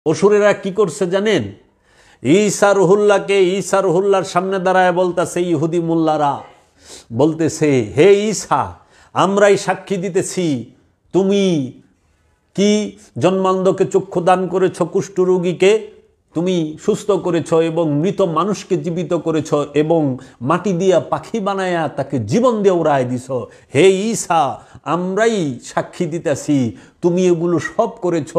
অসুরেরা কি করছে জানেন? ঈসা রুহুল্লাহকে ঈসা রুহুল্লাহর সামনে দাঁড়ায় বলতেছে, ইহুদি মোল্লারা বলতেছে, হে ঈসা, আমরাই সাক্ষী দিতেছি তুমি কি জন্মান্ধকে চক্ষু দান করেছ, কুষ্ঠরোগীকে তুমি সুস্থ করেছ এবং মৃত মানুষকে জীবিত করেছ এবং মাটি দিয়া পাখি বানায়া তাকে জীবন দিয়ে উড়ায় দিছ। হে ঈসা, আমরাই সাক্ষী দিতেছি তুমি এগুলো সব করেছ,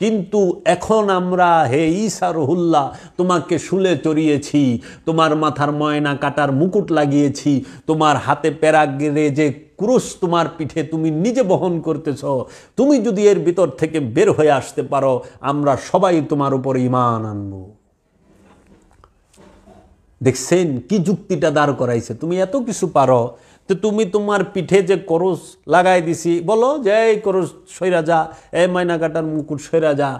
কিন্তু এখন আমরা হে ঈসা রুহুল্লাহ তোমাকে শুলে চড়িয়েছি, তোমার মাথার ময়না কাটার মুকুট লাগিয়েছি, তোমার হাতে প্যারাগ্রে যে ক্রুশ তোমার পিঠে তুমি নিজে বহন করতেছ, তুমি যদি এর ভিতর থেকে বের হয়ে আসতে পারো আমরা সবাই তোমার উপর ঈমান আনবো। দেখছেন কি যুক্তিটা দাঁড় করাইছে? তুমি এত কিছু পারো, তো তুমি তোমার পিঠে যে ক্রুশ লাগাই দিছি, বলো যে এই ক্রুশ সইরা যা, এই ময়না কাটার মুকুট সইরা যা,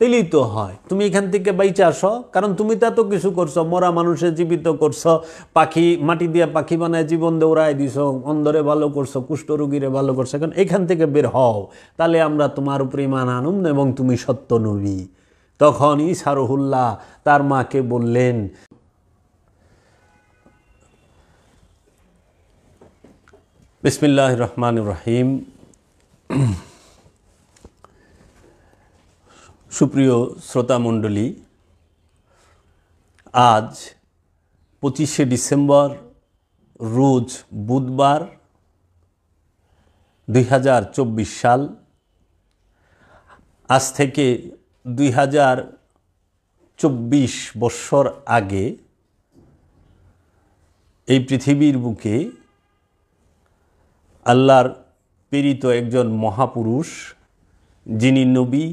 তেলেই তো হয়। তুমি এখান থেকে বাইচে আসো, কারণ তুমি তো এত কিছু করছো, মরা মানুষের জীবিত করছো, পাখি মাটি দিয়ে পাখি বানায় জীবন দিয়ে উড়াই দিছো, অন্ধরে ভালো করছো, কুষ্ঠরোগীরে ভালো করছো, এখন এখান থেকে বের হও, তাহলে আমরা তোমার উপর ঈমান আনুম এবং তুমি সত্য নবী। তখন ঈসা রুহুল্লাহ তার মাকে বললেন, বিসমিল্লাহির রহমানির রহিম। সুপ্রিয় শ্রোতামণ্ডলী, আজ 25শে ডিসেম্বর, রোজ বুধবার, 2024 সাল। আজ থেকে 2024 বৎসর আগে এই পৃথিবীর বুকে আল্লাহর প্রেরিত একজন মহাপুরুষ, যিনি নবী,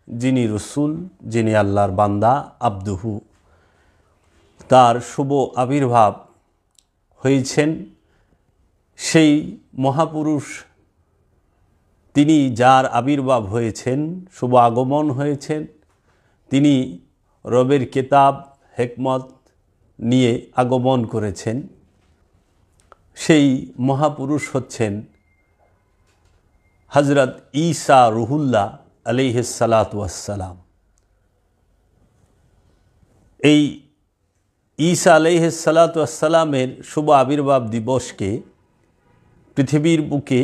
যিনি রসুল, যিনি আল্লাহর বান্দা আব্দুহু, তার শুভ আবির্ভাব হয়েছেন। সেই মহাপুরুষ তিনি যার আবির্ভাব হয়েছেন, শুভ আগমন হয়েছেন, তিনি রবের কিতাব হিকমত নিয়ে আগমন করেছেন। সেই মহাপুরুষ হচ্ছেন হযরত ঈসা রুহুল্লাহ আলাইহিস সালাতু ওয়াস সালাম। এই ঈসা আলাইহিস সালাতু ওয়াস সালামের শুভ আবির্ভাব দিবসকে পৃথিবীর বুকে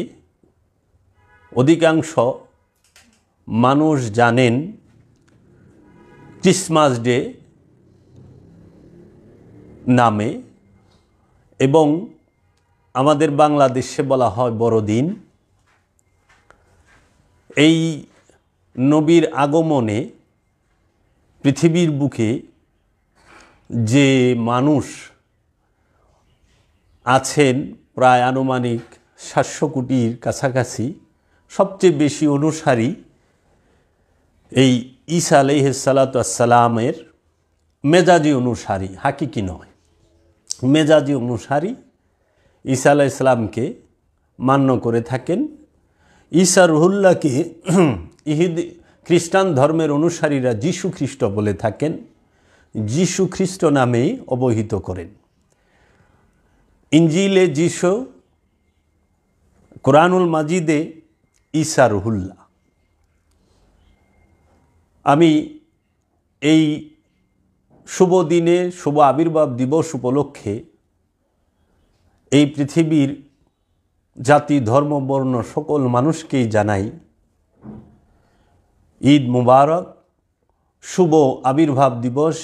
অধিকাংশ মানুষ জানেন ক্রিসমাস ডে নামে, এবং আমাদের বাংলাদেশে বলা হয় বড়দিন। এই নবীর আগমনে পৃথিবীর বুকে যে মানুষ আছেন প্রায় আনুমানিক 700 কোটির কাছাকাছি, সবচেয়ে বেশি অনুসারী এই ঈসা আলাইহিস সালাতু ওয়াস সালামের মেজাজি অনুসারী, হাকিকি নয়, মেজাজি অনুসারী ঈসা আলাইহিস সালামকে মান্য করে থাকেন। ঈসা রুহুল্লাহকে ইহুদি খ্রিস্টান ধর্মের অনুসারীরা যীশু খ্রিস্ট বলে থাকেন, যীশু খ্রিস্ট নামেই অবহিত করেন। ইঞ্জিলে যীশু, কোরআনুল মাজিদে ঈসা রুহুল্লাহ। আমি এই শুভ দিনে, শুভ আবির্ভাব দিবস উপলক্ষে এই পৃথিবীর জাতি, ধর্ম, বর্ণ সকল মানুষকেই জানাই ঈদ মুবারক, শুভ আবির্ভাব দিবস।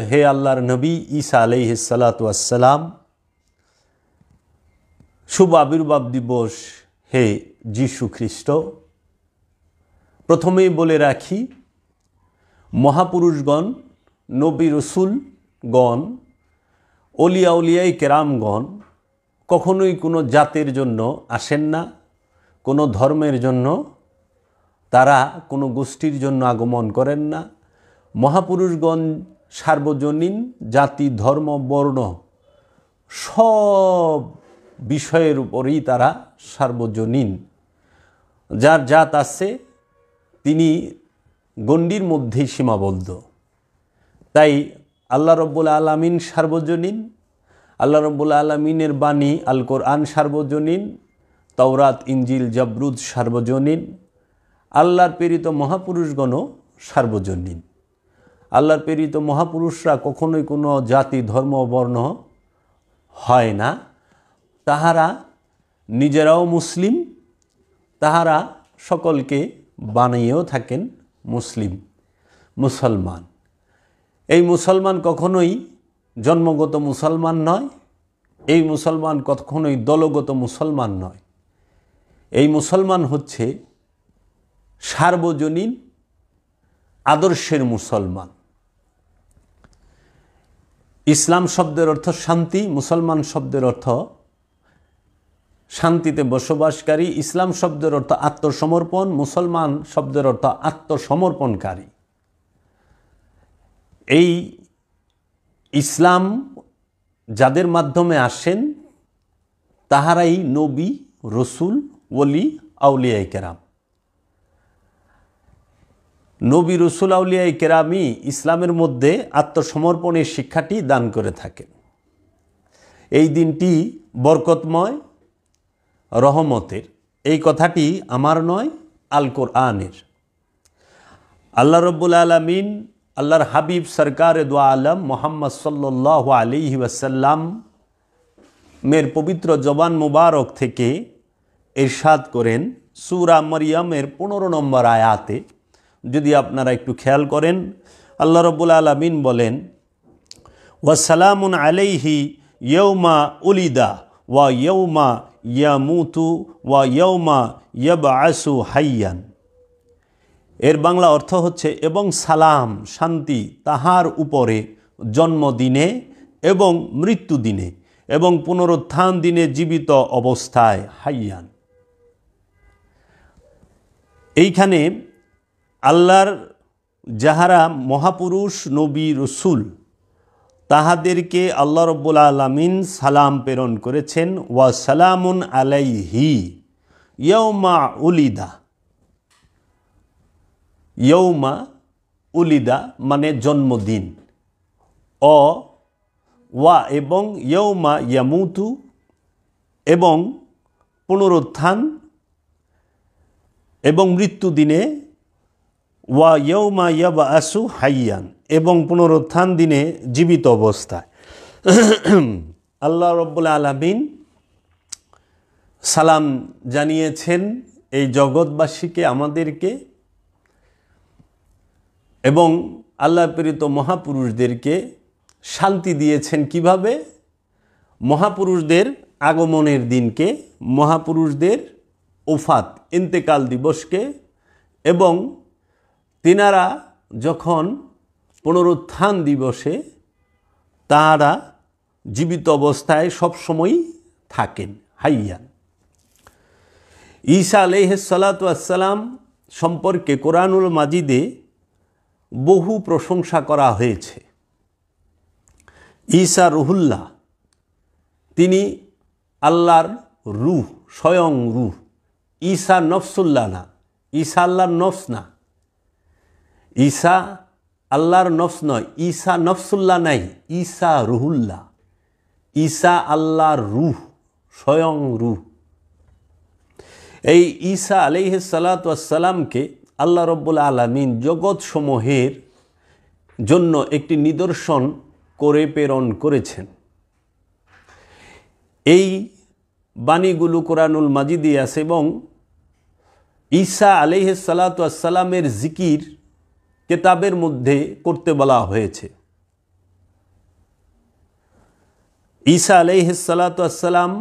হে আল্লাহর নবী ঈসা আলাইহিস সালাতু ওয়াস সালাম, শুভ আবির্ভাব দিবস হে যীশু খ্রিস্ট। প্রথমেই বলে রাখি, মহাপুরুষগণ, নবী রসুলগণ, অলিয়া উলিয়াই কেরামগণ কখনোই কোনো জাতের জন্য আসেন না, কোনো ধর্মের জন্য, তারা কোনো গোষ্ঠীর জন্য আগমন করেন না। মহাপুরুষগণ সার্বজনীন, জাতি, ধর্ম, বর্ণ সব বিষয়ের উপরেই তারা সার্বজনীন। যার জাত আছে তিনি গণ্ডির মধ্যেই সীমাবদ্ধ। তাই আল্লাহ রব্বুল আলামিন সার্বজনীন, আল্লাহ রব্বুল আলামিনের বাণী আল কোরআন সার্বজনীন, তাওরাত, ইঞ্জিল, জাবরুদ সার্বজনীন, আল্লাহর প্রেরিত মহাপুরুষগণও সার্বজনীন। আল্লাহর প্রেরিত মহাপুরুষরা কখনোই কোনো জাতি ধর্ম বর্ণ হয় না। তাহারা নিজেরাও মুসলিম, তাহারা সকলকে বানিয়েও থাকেন মুসলমান। এই মুসলমান কখনোই জন্মগত মুসলমান নয়, এই মুসলমান কখনোই দলগত মুসলমান নয়। এই মুসলমান হচ্ছে সার্বজনীন আদর্শের মুসলমান। ইসলাম শব্দের অর্থ শান্তি, মুসলমান শব্দের অর্থ শান্তিতে বসবাসকারী। ইসলাম শব্দের অর্থ আত্মসমর্পণ, মুসলমান শব্দের অর্থ আত্মসমর্পণকারী। এই ইসলাম যাদের মাধ্যমে আসেন তাহারাই নবী, রসুল, ওলি, আউলিয়ায়ে কেরাম। নবী, রসুল, আউলিয়ায়ে কেরামই ইসলামের মধ্যে আত্মসমর্পণের শিক্ষাটি দান করে থাকেন। এই দিনটি বরকতময়, রহমতের। এই কথাটি আমার নয়, আল কোরআনের। আল্লাহ রব্বুল আলামিন আল্লাহর হাবিব সরকার দু আলম মোহাম্মদ সাল্লাল্লাহু আলাইহি ওয়াসাল্লাম মের পবিত্র জবান মুবারক থেকে ইরশাদ করেন সূরা মরিয়মের 15 নম্বর আয়াতে। যদি আপনারা একটু খেয়াল করেন, আল্লাহ রব্বুল আলামিন বলেন, ওয়াসালামুন আলাইহি ইয়াউমা উলিদা ওয়া ইয়াউমা ইয়ামুতু ওয়া ইয়াউমা ইয়াবআসু হাইয়ান। এর বাংলা অর্থ হচ্ছে, এবং সালাম শান্তি তাহার উপরে জন্মদিনে এবং মৃত্যু দিনে এবং পুনরুত্থান দিনে জীবিত অবস্থায় হাইয়ান। এইখানে আল্লাহর যাহারা মহাপুরুষ নবী রসুল তাহাদেরকে আল্লাহ রব্বুল আলামিন সালাম প্রেরণ করেছেন। ওয়া সালামুন আলাইহি ইয়াউমা উলিদা। ইয়াউমা উলিদা মানে জন্মদিন, ওয়া এবং ইয়াউমা ইয়ামুতু এবং পুনরুত্থান এবং মৃত্যু দিনে, ওয়া ইয়াউমা ইয়াবআসু হাইয়ান এবং পুনরুত্থান দিনে জীবিত অবস্থায়। আল্লাহ রব্বুল আলামিন সালাম জানিয়েছেন এই জগৎবাসীকে, আমাদেরকে, এবং আল্লাহ প্রেরিত মহাপুরুষদেরকে শান্তি দিয়েছেন। কিভাবে? মহাপুরুষদের আগমনের দিনকে, মহাপুরুষদের ওফাত ইন্তেকাল দিবসকে, এবং তিনারা যখন পুনরুত্থান দিবসে তাহারা জীবিত অবস্থায় সবসময় থাকেন, হাইয়ান। ঈসা আলাইহিস সালাতু ওয়াস সালাম সম্পর্কে কোরআনুল মাজিদে বহু প্রশংসা করা হয়েছে। ঈসা রুহুল্লাহ, তিনি আল্লাহর রূহ, স্বয়ং রূহ। ঈসা নফসুল্লাহ না, ঈসা আল্লাহর নফস না। ঈসা আল্লাহর নফস নয়, ঈসা নফসুল্লাহ নাই, ঈসা রুহুল্লাহ। ঈসা আল্লাহর রূহ, স্বয়ং রূহ। এই ঈসা আলাইহিস সালাতু ওয়াস সালামকে আল্লাহ রব্বুল আলামিন জগৎসমূহের জন্য একটি নিদর্শন করে প্রেরণ করেছেন। এই বাণীগুলো কোরআনুল মাজিদে আছে এবং ঈসা আলাইহিস সালাতু ওয়াস সালামের জিকির কিতাবের মধ্যে করতে বলা হয়েছে। ঈসা আলাইহিস সালাতু ওয়াস সালাম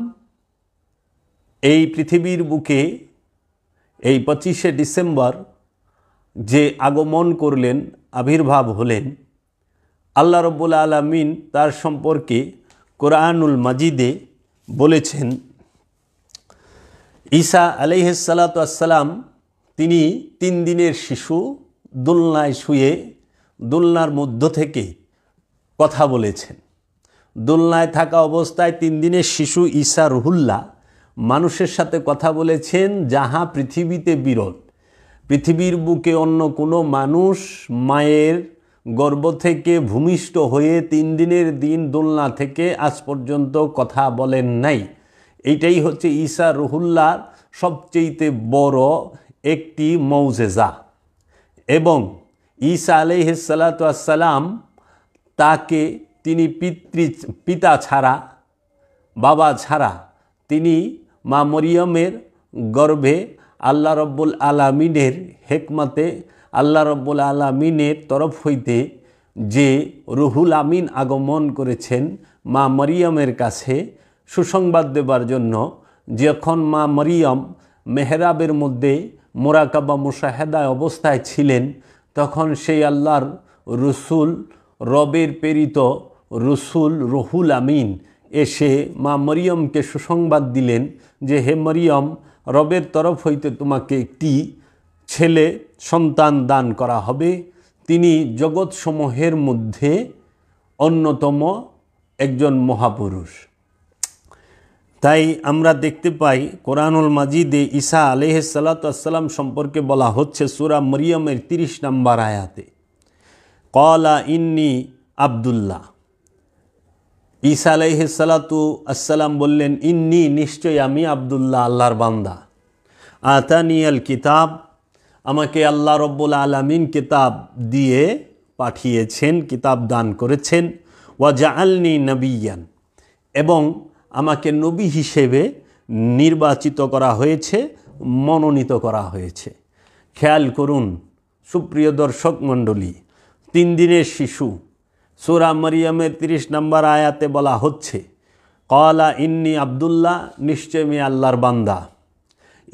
এই পৃথিবীর বুকে এই 25শে ডিসেম্বর যে আগমন করলেন, আবির্ভাব হলেন, আল্লাহ রব্বুল আলামিন তার সম্পর্কে কোরআনুল মাজিদে বলেছেন, ঈসা আলাইহিস সালাতু ওয়াস সালাম তিনি 3 দিনের শিশু, দোলনায় শুয়ে দোলনার মধ্য থেকে কথা বলেছেন। দোলনায় থাকা অবস্থায় 3 দিনের শিশু ঈসা রুহুল্লাহ মানুষের সাথে কথা বলেছেন, যাহা পৃথিবীতে বিরল। পৃথিবীর বুকে অন্য কোনো মানুষ মায়ের গর্ভ থেকে ভূমিষ্ঠ হয়ে 3 দিনের দিন দোলনা থেকে আজ পর্যন্ত কথা বলেন নাই। এইটাই হচ্ছে ঈসা রুহুল্লাহর সবচেয়ে বড় একটি মৌজেজা। এবং ঈসা আলাইহিস সালাতু আসসালাম তাকে তিনি পিতা ছাড়া, বাবা ছাড়া তিনি মা মরিয়মের গর্ভে আল্লাহ রব্বুল আলামিনের হেকমতে, আল্লাহ রব্বুল আলামিনের তরফ হইতে যে রুহুল আমিন আগমন করেছেন মা মরিয়মের কাছে সুসংবাদ দেবার জন্য। যখন মা মরিয়ম মেহরাবের মধ্যে মোরাকাবা মুশাহেদায় অবস্থায় ছিলেন, তখন সেই আল্লাহর রসুল, রবের প্রেরিত রসুল রুহুল আমিন এসে মা মরিয়মকে সুসংবাদ দিলেন যে, হে মরিয়ম, রবের তরফ হইতে তোমাকে একটি ছেলে সন্তান দান করা হবে। তিনি জগৎসমূহের মধ্যে অন্যতম একজন মহাপুরুষ। তাই আমরা দেখতে পাই কোরআনুল মাজিদে ঈসা আলাইহিস সালাতু আসসালাম সম্পর্কে বলা হচ্ছে সূরা মরিয়মের 30 নম্বর আয়াতে, ক্বালা ইন্নী আব্দুল্লাহ। ঈসা আলাইহিস সালাতু আসসালাম বললেন, ইন্নী, নিশ্চয় আমি আব্দুল্লাহ, আল্লাহর বান্দা। আতানিয়াল কিতাব, আমাকে আল্লাহ রব্বুল আলামিন কিতাব দিয়ে পাঠিয়েছেন, কিতাব দান করেছেন। ওয়া জাআলনি নবিয়ান, এবং আমাকে নবী হিসেবে নির্বাচিত করা হয়েছে, মনোনীত করা হয়েছে। খেয়াল করুন সুপ্রিয় দর্শক মণ্ডলী, 3 দিনের শিশু সূরা মরিয়মের 30 নম্বর আয়াতে বলা হচ্ছে, ক্বালা ইন্নী আব্দুল্লাহ, নিশ্চয় আমি আল্লাহর বান্দা।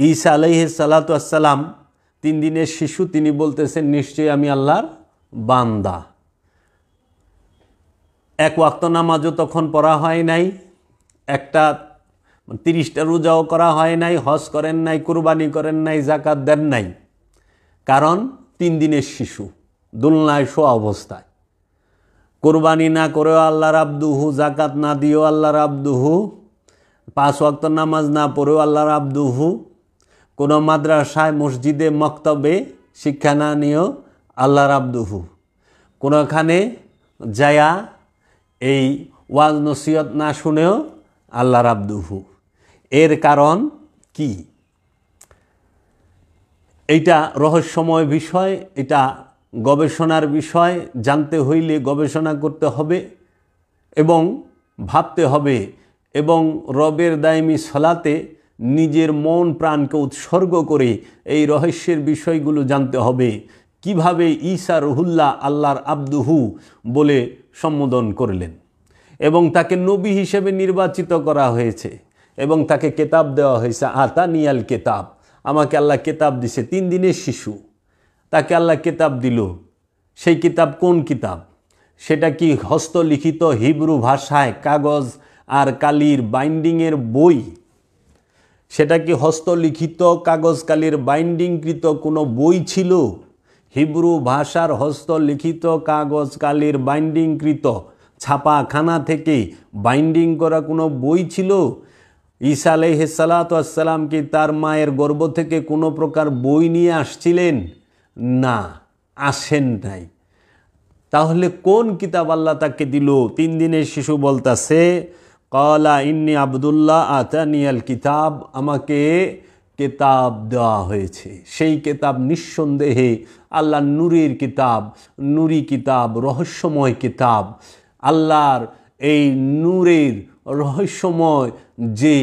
ঈসা আলাইহিস সালাতু আসসালাম 3 দিনের শিশু, তিনি বলতেছেন নিশ্চয় আমি আল্লাহর বান্দা। 1 ওয়াক্ত নামাজও তখন পড়া হয় নাই, 30টা রোজাও করা হয় নাই, হজ করেন নাই, কুরবানি করেন নাই, যাকাত দেন নাই। কারণ 3 দিনের শিশু, দুলনায় শোয়া অবস্থায়। কুরবানি না করেও আল্লাহর আব্দুহু, যাকাত না দিয়েও আল্লাহর আব্দুহু, 5 ওয়াক্ত নামাজ না পড়েও আল্লাহর আব্দুহু, কোনো মাদ্রাসায় মসজিদে মক্তবে শিক্ষা না নিয়েও আল্লাহর আব্দুহু, কোনোখানে যায়া এই ওয়াজ নসিহত না শুনেও আল্লাহর আব্দুহু। এর কারণ কি? এইটা রহস্যময় বিষয়, এটা গবেষণার বিষয়। জানতে হইলে গবেষণা করতে হবে এবং ভাবতে হবে, এবং রবের দায়মি সলাতে নিজের মন প্রাণকে উৎসর্গ করে এই রহস্যের বিষয়গুলো জানতে হবে। কিভাবে ঈসা রুহুল্লাহ আল্লাহর আব্দুহু বলে সম্বোধন করলেন, এবং তাকে নবী হিসেবে নির্বাচিত করা হয়েছে, এবং তাকে কেতাব দেওয়া হয়েছে। আতানিয়াল কেতাব, আমাকে আল্লাহ কেতাব দিছে। 3 দিনের শিশু, তাকে আল্লাহ কেতাব দিল। সেই কিতাব কোন কিতাব? সেটা কি হস্তলিখিত হিব্রু ভাষায় কাগজ আর কালির বাইন্ডিংয়ের বই? সেটা কি হস্তলিখিত কাগজ কালির বাইন্ডিংকৃত কোনো বই ছিল? হিব্রু ভাষার হস্তলিখিত কাগজ কালির বাইন্ডিংকৃত ছাপাখানা থেকে বাইন্ডিং করা কোনো বই ছিল? ঈসা আলাইহিস সালাতু আসসালাম কি তার মায়ের গর্ভ থেকে কোনো প্রকার বই নিয়ে আসছিলেন? না, আসেন নাই। তাহলে কোন কিতাব আল্লাহ তাকে দিল? 3 দিনের শিশু বলতাছে, ক্বালা ইন্নী আব্দুল্লাহ আতানিয়াল কিতাব, আমাকে কিতাব দেওয়া হয়েছে। সেই কিতাব নিঃসন্দেহে আল্লাহর নূরের কিতাব, নুরি কিতাব, রহস্যময় কিতাব। আল্লাহর এই নূরের রহস্যময় যে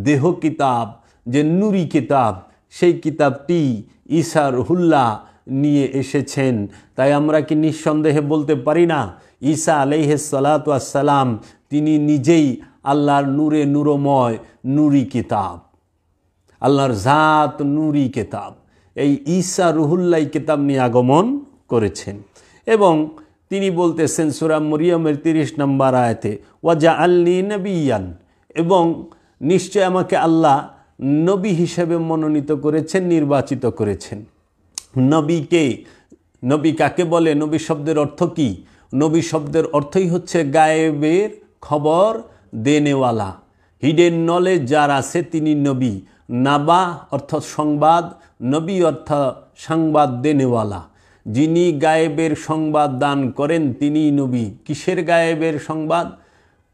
দেহ কিতাব, যে নুরি কিতাব, সেই কিতাবটি ঈসা রুহুল্লাহ নিয়ে এসেছেন। তাই আমরা কি নিঃসন্দেহে বলতে পারি না ঈসা আলাইহিস সালাতু আসসালাম তিনি নিজেই আল্লাহর নূরে নূরময় নুরি কিতাব, আল্লাহর জাত নুরি কিতাব। এই ঈসা রুহুল্লাহ কিতাব নিয়ে আগমন করেছেন। এবং তিনি বলতেছেন সূরা মরিয়মের 30 নম্বর আয়াতে, ওয়া জাআলনি নবিয়ান, এবং নিশ্চয় আমাকে আল্লাহ নবী হিসেবে মনোনীত করেছেন, নির্বাচিত করেছেন। নবীকে, নবী কাকে বলে? নবী শব্দের অর্থ কি? নবী শব্দের অর্থই হচ্ছে গায়েবের খবর দেনেওয়ালা, হিডেন নলেজ যার আছে তিনি নবী। নাবা অর্থাৎ সংবাদ, নবী অর্থাৎ সংবাদ দেনেওয়ালা। যিনি গায়েবের সংবাদ দান করেন তিনি নবী। কিসের গায়েবের সংবাদ?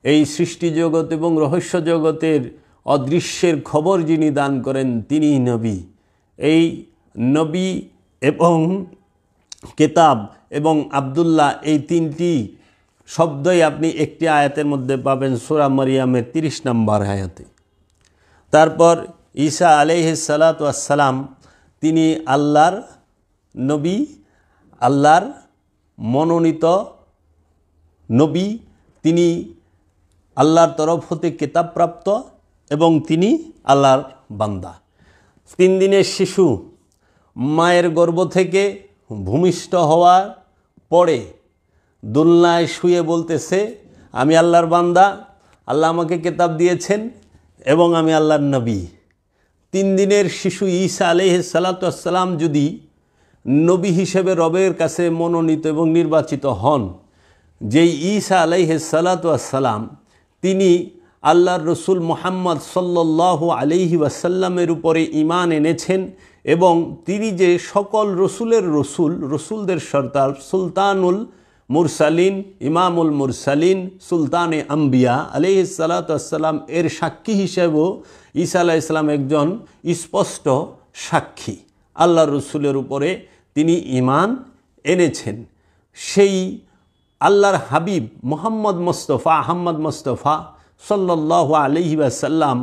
এই সৃষ্টি জগৎ এবং রহস্য জগতের অদৃশ্যের খবর যিনি দান করেন তিনি নবী। এই নবী এবং কেতাব এবং আব্দুল্লাহ এই তিনটি শব্দই আপনি একটি আয়াতের মধ্যে পাবেন সূরা মারিয়ামের 30 নম্বর আয়াতে। তারপর ঈসা আলাইহিস সালাতু ওয়াস সালাম তিনি আল্লাহর নবী, আল্লাহর মনোনীত নবী, তিনি আল্লাহর তরফ হতে কিতাবপ্রাপ্ত এবং তিনি আল্লাহর বান্দা। 3 দিনের শিশু মায়ের গর্ভ থেকে ভূমিষ্ঠ হওয়ার পরে দোলনায় শুয়ে বলতেছে, আমি আল্লাহর বান্দা, আল্লাহ আমাকে কিতাব দিয়েছেন এবং আমি আল্লাহর নবী। 3 দিনের শিশু ঈসা আলাইহিস সালাতু ওয়াস সালাম যদি নবী হিসেবে রবের কাছে মনোনীত এবং নির্বাচিত হন, যেই ঈসা আলাইহিস সালাতু ওয়াস সালাম তিনি আল্লাহর রসুল মুহাম্মদ সাল্লাল্লাহু আলাইহি ওয়াসাল্লামের উপরে ঈমান এনেছেন এবং তিনি যে সকল রসুলের রসুল, রসুলদের সর্দার, সুলতানুল মুরসালিন, ইমামুল মুরসালিন, সুলতানে আম্বিয়া আলাইহিস সালাতু ওয়াস সালাম এর সাক্ষী হিসেবেও ঈসা আলাইহিস সালাম একজন স্পষ্ট সাক্ষী। আল্লাহর রসুলের উপরে তিনি ঈমান এনেছেন। সেই আল্লাহর হাবিব মুহাম্মদ মুস্তাফা, আহমদ মুস্তাফা সাল্লাল্লাহু আলাইহি ওয়াসাল্লাম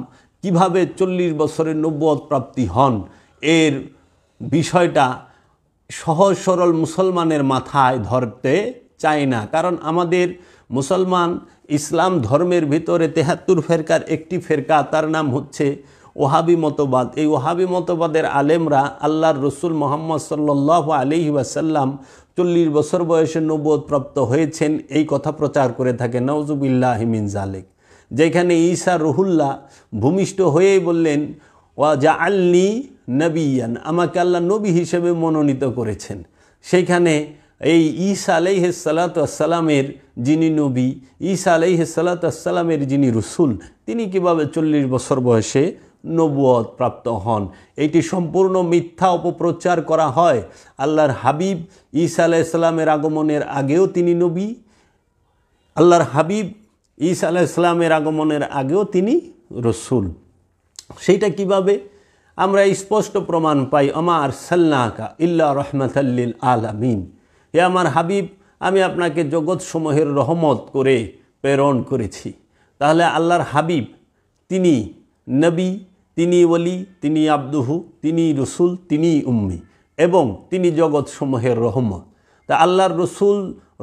কীভাবে 40 বছরের নবুয়ত প্রাপ্তি হন, এর বিষয়টা সহজ সরল মুসলমানের মাথায় ধরতে চায় না। কারণ আমাদের মুসলমান ইসলাম ধর্মের ভিতরে 73 ফেরকার একটি ফেরকা, তার নাম হচ্ছে ওহাবি মতবাদ। এই ওহাবি মতবাদের আলেমরা আল্লাহর রসুল মুহাম্মদ সাল্লাল্লাহু আলাইহি ওয়াসাল্লাম 40 বছর বয়সে নবুয়ত প্রাপ্ত হয়েছেন এই কথা প্রচার করে থাকে। নাউজুবিল্লাহি মিন যালিক। যেখানে ঈসা রুহুল্লাহ ভূমিষ্ঠ হয়েই বললেন, ওয়া জাআলনি নবিয়ান, আমাকে আল্লাহ নবী হিসেবে মনোনীত করেছেন। সেইখানে এই ঈসা আলাইহিস সালাতু ওয়াস সালামের যিনি নবী, ঈসা আলাইহিস সালাতু ওয়াস সালামের যিনি রসুল, তিনি কিভাবে 40 বছর বয়সে নবুয়ত প্রাপ্ত হন? এটি সম্পূর্ণ মিথ্যা অপপ্রচার করা হয়। আল্লাহর হাবিব ঈসা আলাইহিস সালামের আগমনের আগেও তিনি নবী, আল্লাহর হাবিব ঈসা আলাইহিস সালামের আগমনের আগেও তিনি রসুল। সেইটা কিভাবে? আমরা স্পষ্ট প্রমাণ পাই, আমা আরসালনাকা ইল্লা রাহমাতাল লিল আলামিন, হে আমার হাবিব, আমি আপনাকে জগৎসমূহের রহমত করে প্রেরণ করেছি। তাহলে আল্লাহর হাবিব তিনি নবী, তিনি ওলি, তিনি আব্দুহু, তিনি রসুল, তিনি উম্মি এবং তিনি জগৎসমূহের রহমত। তা আল্লাহর রসুল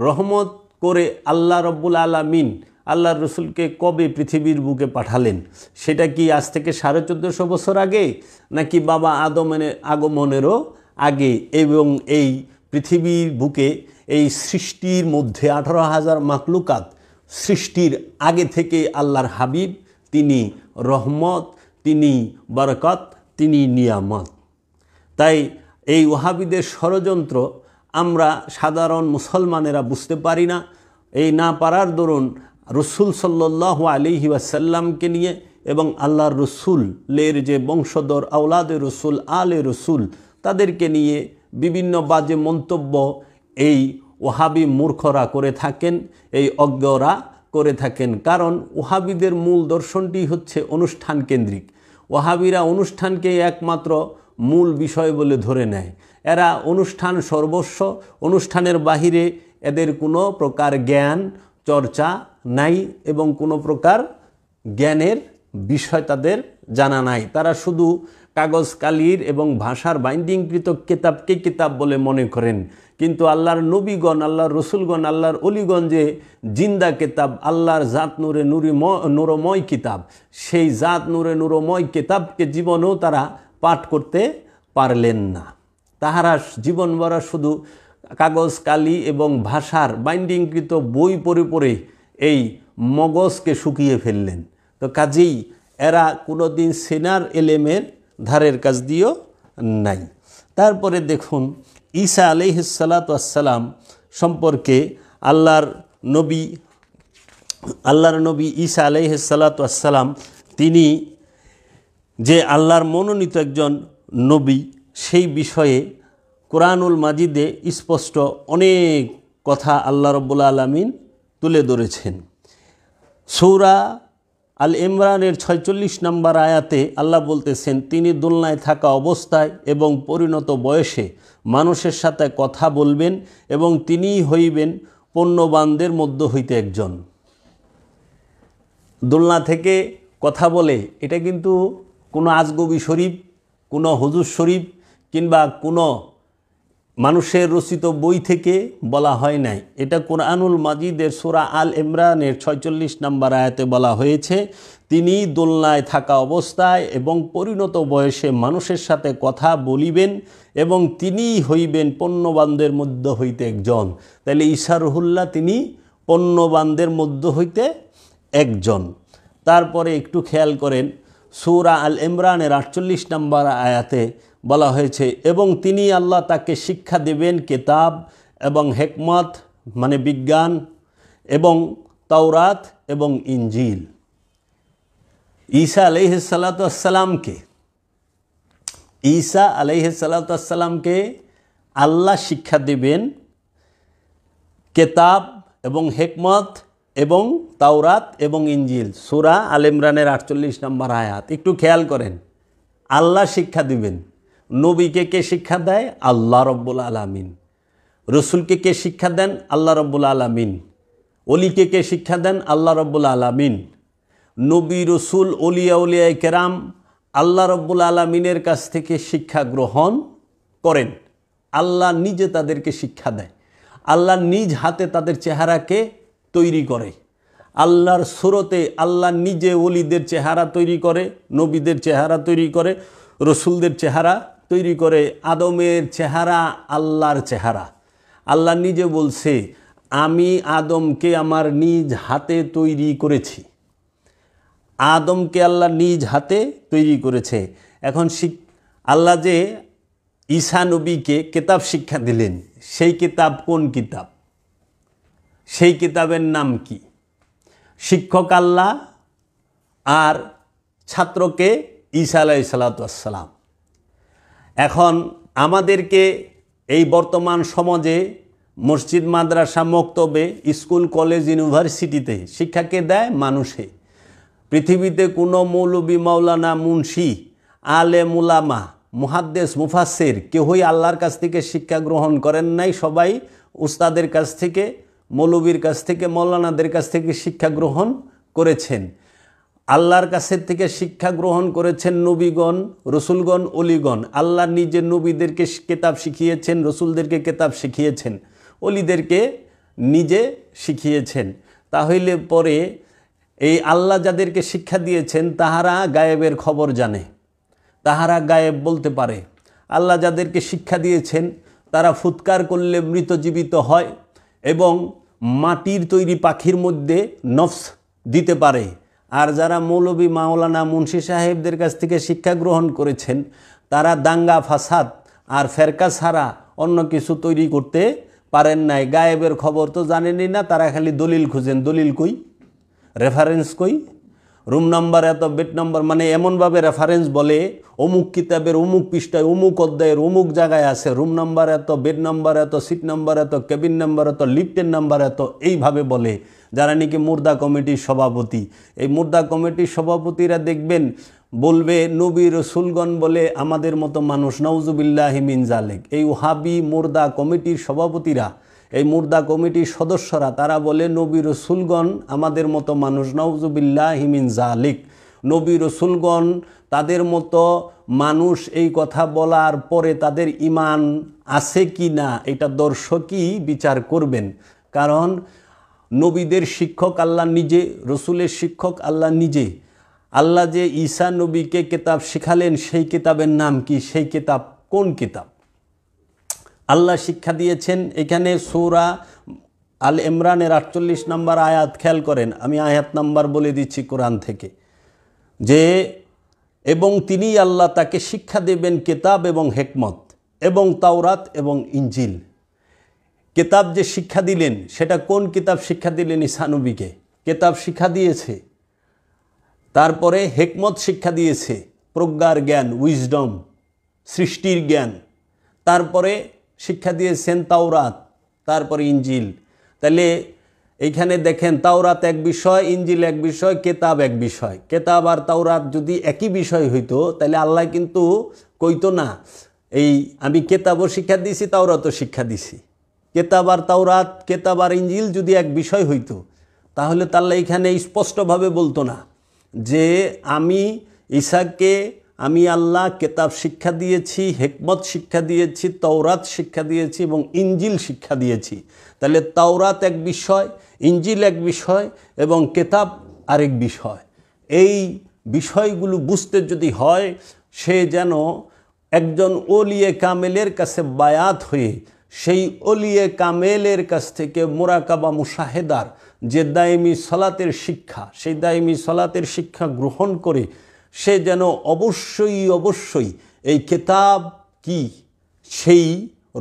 রহমত করে আল্লাহ রব্বুল আলামিন আল্লাহর রসুলকে কবে পৃথিবীর বুকে পাঠালেন? সেটা কি আজ থেকে 1450 বছর আগে, নাকি বাবা আদমের আগমনেরও আগে? এবং এই পৃথিবীর বুকে এই সৃষ্টির মধ্যে 18,000 মাখলুকাত সৃষ্টির আগে থেকে আল্লাহর হাবিব তিনি রহমত, তিনি বরকত, তিনি নিয়ামত। তাই এই ওহাবিদের ষড়যন্ত্র আমরা সাধারণ মুসলমানেরা বুঝতে পারি না। এই না পারার দরুন রসুল সাল্লাল্লাহু আলাইহি ওয়াসাল্লামকে নিয়ে এবং আল্লাহর রসুলের যে বংশধর আওলাদে রসুল, আলে রসুল, তাদেরকে নিয়ে বিভিন্ন বাজে মন্তব্য এই ওহাবি মূর্খরা করে থাকেন, এই অজ্ঞরা করে থাকেন। কারণ ওহাবিদের মূল দর্শনটি হচ্ছে অনুষ্ঠান কেন্দ্রিক। ওহাবিরা অনুষ্ঠানকে একমাত্র মূল বিষয় বলে ধরে নেয়। এরা অনুষ্ঠান সর্বস্ব, অনুষ্ঠানের বাহিরে এদের কোনো প্রকার জ্ঞান চর্চা নাই এবং কোনো প্রকার জ্ঞানের বিষয় তাদের জানা নাই। তারা শুধু কাগজ কালির এবং ভাষার বাইন্ডিংকৃত কিতাবকে কিতাব বলে মনে করেন। কিন্তু আল্লাহর নবীগণ, আল্লাহর রসুলগণ, আল্লাহর অলিগণ যে জিন্দা কিতাব, আল্লাহর জাত নূরে নূরময় কিতাব, সেই জাত নূরে নূরময় কিতাবকে জীবনেও তারা পাঠ করতে পারলেন না। তাহারা জীবনভরা শুধু কাগজ কালি এবং ভাষার বাইন্ডিংকৃত বই পড়ে পড়ে এই মগজকে শুকিয়ে ফেললেন। তো কাজেই এরা কোনো দিন সেনার এলেমের ধারের কাজ দিয়েও নাই। তারপরে দেখুন ঈসা আলাইহিস সালাতু ওয়াস সালাম সম্পর্কে আল্লাহর নবী ঈসা আলাইহিস সালাতু ওয়াস সালাম তিনি যে আল্লাহর মনোনীত একজন নবী, সেই বিষয়ে কোরআনুল মাজিদে স্পষ্ট অনেক কথা আল্লাহ রব্বুল আলামিন তুলে ধরেছেন। সূরা আল ইমরানের 46 নম্বর আয়াতে আল্লাহ বলতেছেন, তিনি দোলনায় থাকা অবস্থায় এবং পরিণত বয়সে মানুষের সাথে কথা বলবেন এবং তিনিই হইবেন পুণ্যবানদের মধ্য হইতে একজন। দোলনা থেকে কথা বলে, এটা কিন্তু কোনো আজগবি শরীফ, কোনো হুজুর শরীফ কিংবা কোনো মানুষের রচিত বই থেকে বলা হয় নাই। এটা কোরআনুল মাজিদের সূরা আল ইমরানের 46 নম্বর আয়াতে বলা হয়েছে, তিনি দোলনায় থাকা অবস্থায় এবং পরিণত বয়সে মানুষের সাথে কথা বলিবেন এবং তিনিই হইবেন পুণ্যবানদের মধ্য হইতে একজন। তাহলে ঈসা রুহুল্লাহ তিনি পুণ্যবানদের মধ্য হইতে একজন। তারপরে একটু খেয়াল করেন, সূরা আল ইমরানের 48 নম্বর আয়াতে বলা হয়েছে, এবং তিনি আল্লাহ তাকে শিক্ষা দেবেন কিতাব এবং হিকমত মানে বিজ্ঞান এবং তাওরাত এবং ইনজিল। ঈসা আলাইহিস সালামকে আল্লাহ শিক্ষা দেবেন কিতাব এবং হিকমত এবং তাওরাত এবং ইনজিল। সূরা আল ইমরানের 48 নম্বর আয়াত একটু খেয়াল করেন, আল্লাহ শিক্ষা দিবেন। নবীকে কে শিক্ষা দেয়? আল্লাহ রব্বুল আলামিন। রসুলকে কে শিক্ষা দেন? আল্লাহ রব্বুল আলামিন। অলিকে কে শিক্ষা দেন? আল্লাহ রব্বুল আলামিন। নবী, রসুল, উলিয়ায়ে কেরাম আল্লাহ রব্বুল আলামিনের কাছ থেকে শিক্ষা গ্রহণ করেন। আল্লাহ নিজে তাদেরকে শিক্ষা দেয়। আল্লাহ নিজ হাতে তাদের চেহারাকে তৈরি করে। আল্লাহর সুরতে আল্লাহ নিজে ওলিদের চেহারা তৈরি করে, নবীদের চেহারা তৈরি করে, রসুলদের চেহারা তৈরি করে। আদমের চেহারা আল্লাহর চেহারা। আল্লাহ নিজে বলছে, আমি আদমকে আমার নিজ হাতে তৈরি করেছি। আদমকে আল্লাহ নিজ হাতে তৈরি করেছে। এখন আল্লাহ যে ঈসা নবীকে কিতাব শিক্ষা দিলেন, সেই কিতাব কোন কিতাব? সেই কিতাবের নাম কি? শিক্ষক আল্লাহ আর ছাত্রকে ঈসা আলাইহিসসালাম। এখন আমাদেরকে এই বর্তমান সমাজে মসজিদ, মাদ্রাসা, মক্তবে, স্কুল, কলেজ, ইউনিভার্সিটিতে শিক্ষাকে দেয় মানুষে। পৃথিবীতে কোনো মৌলবী, মাওলানা, মুন্সি, আলেম, উলামা, মুহাদ্দিস, মুফাসসির কেউই আল্লাহর কাছ থেকে শিক্ষা গ্রহণ করেন নাই। সবাই উস্তাদের কাছ থেকে, মৌলবীর কাছ থেকে, মৌলানাদের কাছ থেকে শিক্ষা গ্রহণ করেছেন। আল্লাহর কাছে থেকে শিক্ষা গ্রহণ করেছেন নবীগণ, রসুলগণ, অলিগণ। আল্লাহ নিজে নবীদেরকে কিতাব শিখিয়েছেন, রসুলদেরকে কিতাব শিখিয়েছেন, অলিদেরকে নিজে শিখিয়েছেন। তাহলে পরে এই আল্লাহ যাদেরকে শিক্ষা দিয়েছেন তাহারা গায়েবের খবর জানে, তাহারা গায়েব বলতে পারে। আল্লাহ যাদেরকে শিক্ষা দিয়েছেন তারা ফুৎকার করলে মৃত জীবিত হয় এবং মাটির তৈরি পাখির মধ্যে নফস দিতে পারে। আর যারা মৌলবী, মাওলানা, মুন্সি সাহেবদের কাছ থেকে শিক্ষা গ্রহণ করেছেন তারা দাঙ্গা, ফাসাদ আর ফেরকা ছাড়া অন্য কিছু তৈরি করতে পারেন নাই। গায়েবের খবর তো জানেনই না, তারা খালি দলিল খুঁজেন। দলিল কই? রেফারেন্স কই? রুম নাম্বার এত, বেড নাম্বার, মানে এমনভাবে রেফারেন্স বলে অমুক কিতাবের অমুক পৃষ্ঠায় অমুক অধ্যায়ের অমুক জায়গায় আছে, রুম নাম্বার এত, বেড নাম্বার এত, সিট নাম্বার এত, কেবিন নাম্বার এত, লিফটের নাম্বার এত, এইভাবে বলে যারা নাকি মুর্দা কমিটির সভাপতি। এই মুর্দা কমিটির সভাপতিরা দেখবেন বলবে নবী রসুলগণ বলে আমাদের মতো মানুষ, নাউজুবিল্লাহি মিন জালিক। এই ওহাবি মুর্দা কমিটির সভাপতিরা, এই মুর্দা কমিটির সদস্যরা তারা বলে নবী রসুলগণ আমাদের মতো মানুষ, নাউজুবিল্লাহি মিন জালিক। নবী রসুলগণ তাদের মতো মানুষ, এই কথা বলার পরে তাদের ঈমান আছে কি না এটা দর্শকই বিচার করবেন। কারণ নবীদের শিক্ষক আল্লাহ নিজে, রসুলের শিক্ষক আল্লাহ নিজে। আল্লাহ যে ঈসা নবীকে কিতাব শিখালেন সেই কিতাবের নাম কি? সেই কিতাব কোন কিতাব? আল্লাহ শিক্ষা দিয়েছেন এখানে সূরা আল ইমরানের 48 নম্বর আয়াত খেয়াল করেন। আমি আয়াত নাম্বার বলে দিচ্ছি কোরআন থেকে, যে এবং তিনি আল্লাহ তাকে শিক্ষা দেবেন কিতাব এবং হিকমত এবং তাওরাত এবং ইনজিল। কিতাব যে শিক্ষা দিলেন সেটা কোন কিতাব শিক্ষা দিলেন? ঈসা নবীকে কিতাব শিক্ষা দিয়েছে। তারপরে হিকমত শিক্ষা দিয়েছে, প্রজ্ঞার জ্ঞান, উইজডম, সৃষ্টির জ্ঞান। তারপরে শিক্ষা দিয়েছেন তাওরাত, তারপরে ইনজিল। তাহলে এইখানে দেখেন তাওরাত এক বিষয়, ইঞ্জিল এক বিষয়, কেতাব এক বিষয়। কেতাব আর তাওরাত যদি একই বিষয় হইতো তাহলে আল্লাহ কিন্তু কইতো না এই আমি কেতাবও শিক্ষা দিছি, তাওরাতও শিক্ষা দিছি। কেতাব আর তাওরাত, কেতাব আর ইঞ্জিল যদি এক বিষয় হইতো তাহলে আল্লাহ এখানে স্পষ্টভাবে বলতো না যে আমি ঈসাকে আমি আল্লাহ কেতাব শিক্ষা দিয়েছি, হিকমত শিক্ষা দিয়েছি, তাওরাত শিক্ষা দিয়েছি এবং ইঞ্জিল শিক্ষা দিয়েছি। তাহলে তাওরাত এক বিষয়, ইঞ্জিল এক বিষয় এবং কেতাব আরেক বিষয়। এই বিষয়গুলো বুঝতে যদি হয়, সে যেন একজন ওলিয়ে কামেলের কাছে বায়াত হয়ে সেই ওলিয়ে কামেলের কাছ থেকে মুরাকাবা মুশাহেদার যে দায়েমি সলাতের শিক্ষা, সেই দায়েমি সলাতের শিক্ষা গ্রহণ করে সে যেন অবশ্যই এই কেতাব কি সেই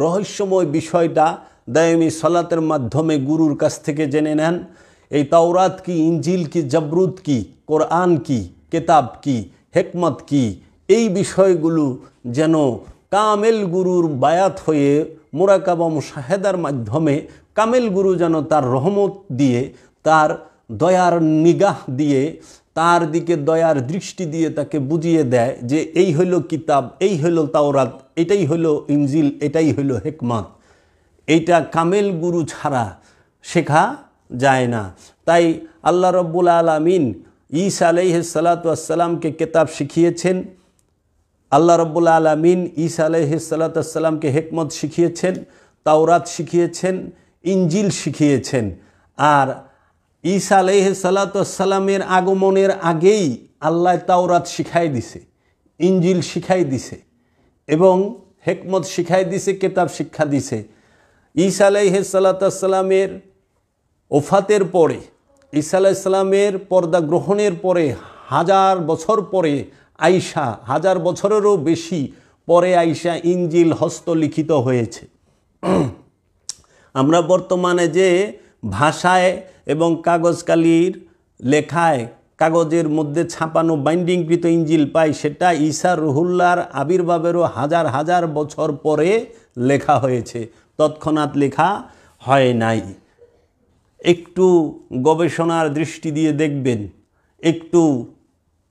রহস্যময় বিষয়টা দায়েমি সলাতের মাধ্যমে গুরুর কাছ থেকে জেনে নেন। এই তাওরাত কি, ইঞ্জিল কি, জাবরুত কি, কোরআন কি, কেতাব কি, হিকমত কি, এই বিষয়গুলো যেন কামেল গুরুর বায়াত হয়ে মুরাকাবা মুশাহেদার মাধ্যমে কামেল গুরু যেন তার রহমত দিয়ে, তার দয়ার নিগাহ দিয়ে, তার দিকে দয়ার দৃষ্টি দিয়ে তাকে বুঝিয়ে দেয় যে এই হইল কিতাব, এই হইল তাওরাত, এটাই হইল ইঞ্জিল, এটাই হইল হিকমত। এইটা কামেল গুরু ছাড়া শেখা যায় না। তাই আল্লাহ রব্বুল আলামিন ঈসা আলাইহিস সালাতু ওয়াস সালামকে কিতাব শিখিয়েছেন, আল্লাহ রব্বুল আলামিন ঈসা আলাইহিস সালাতু ওয়াস সালামকে হিকমত শিখিয়েছেন, তাওরাত শিখিয়েছেন, ইঞ্জিল শিখিয়েছেন। আর ঈসা আলাইহিস সালাতু ওয়াস সালামের আগমনের আগেই আল্লাহ তাওরাত শিখাই দিছে, ইঞ্জিল শিখাই দিছে এবং হিকমত শিখাই দিছে, কিতাব শিক্ষা দিছে। ঈসা আলাইহিস সালাতু ওয়াস সালামের ওফাতের পরে, ঈসা আলাইহিস সালামের পর্দা গ্রহণের পরে 1000 বছর পরে আইসা, 1000 বছরেরও বেশি পরে আইসা ইঞ্জিল হস্তলিখিত হয়েছে। আমরা বর্তমানে যে ভাষায় এবং কাগজ কালির লেখায় কাগজের মধ্যে ছাপানো বাইন্ডিংকৃত ইঞ্জিল পাই, সেটা ঈসা রুহুল্লাহর আবির্ভাবেরও 1000 বছর পরে লেখা হয়েছে, তৎক্ষণাৎ লেখা হয় নাই। একটু গবেষণার দৃষ্টি দিয়ে দেখবেন, একটু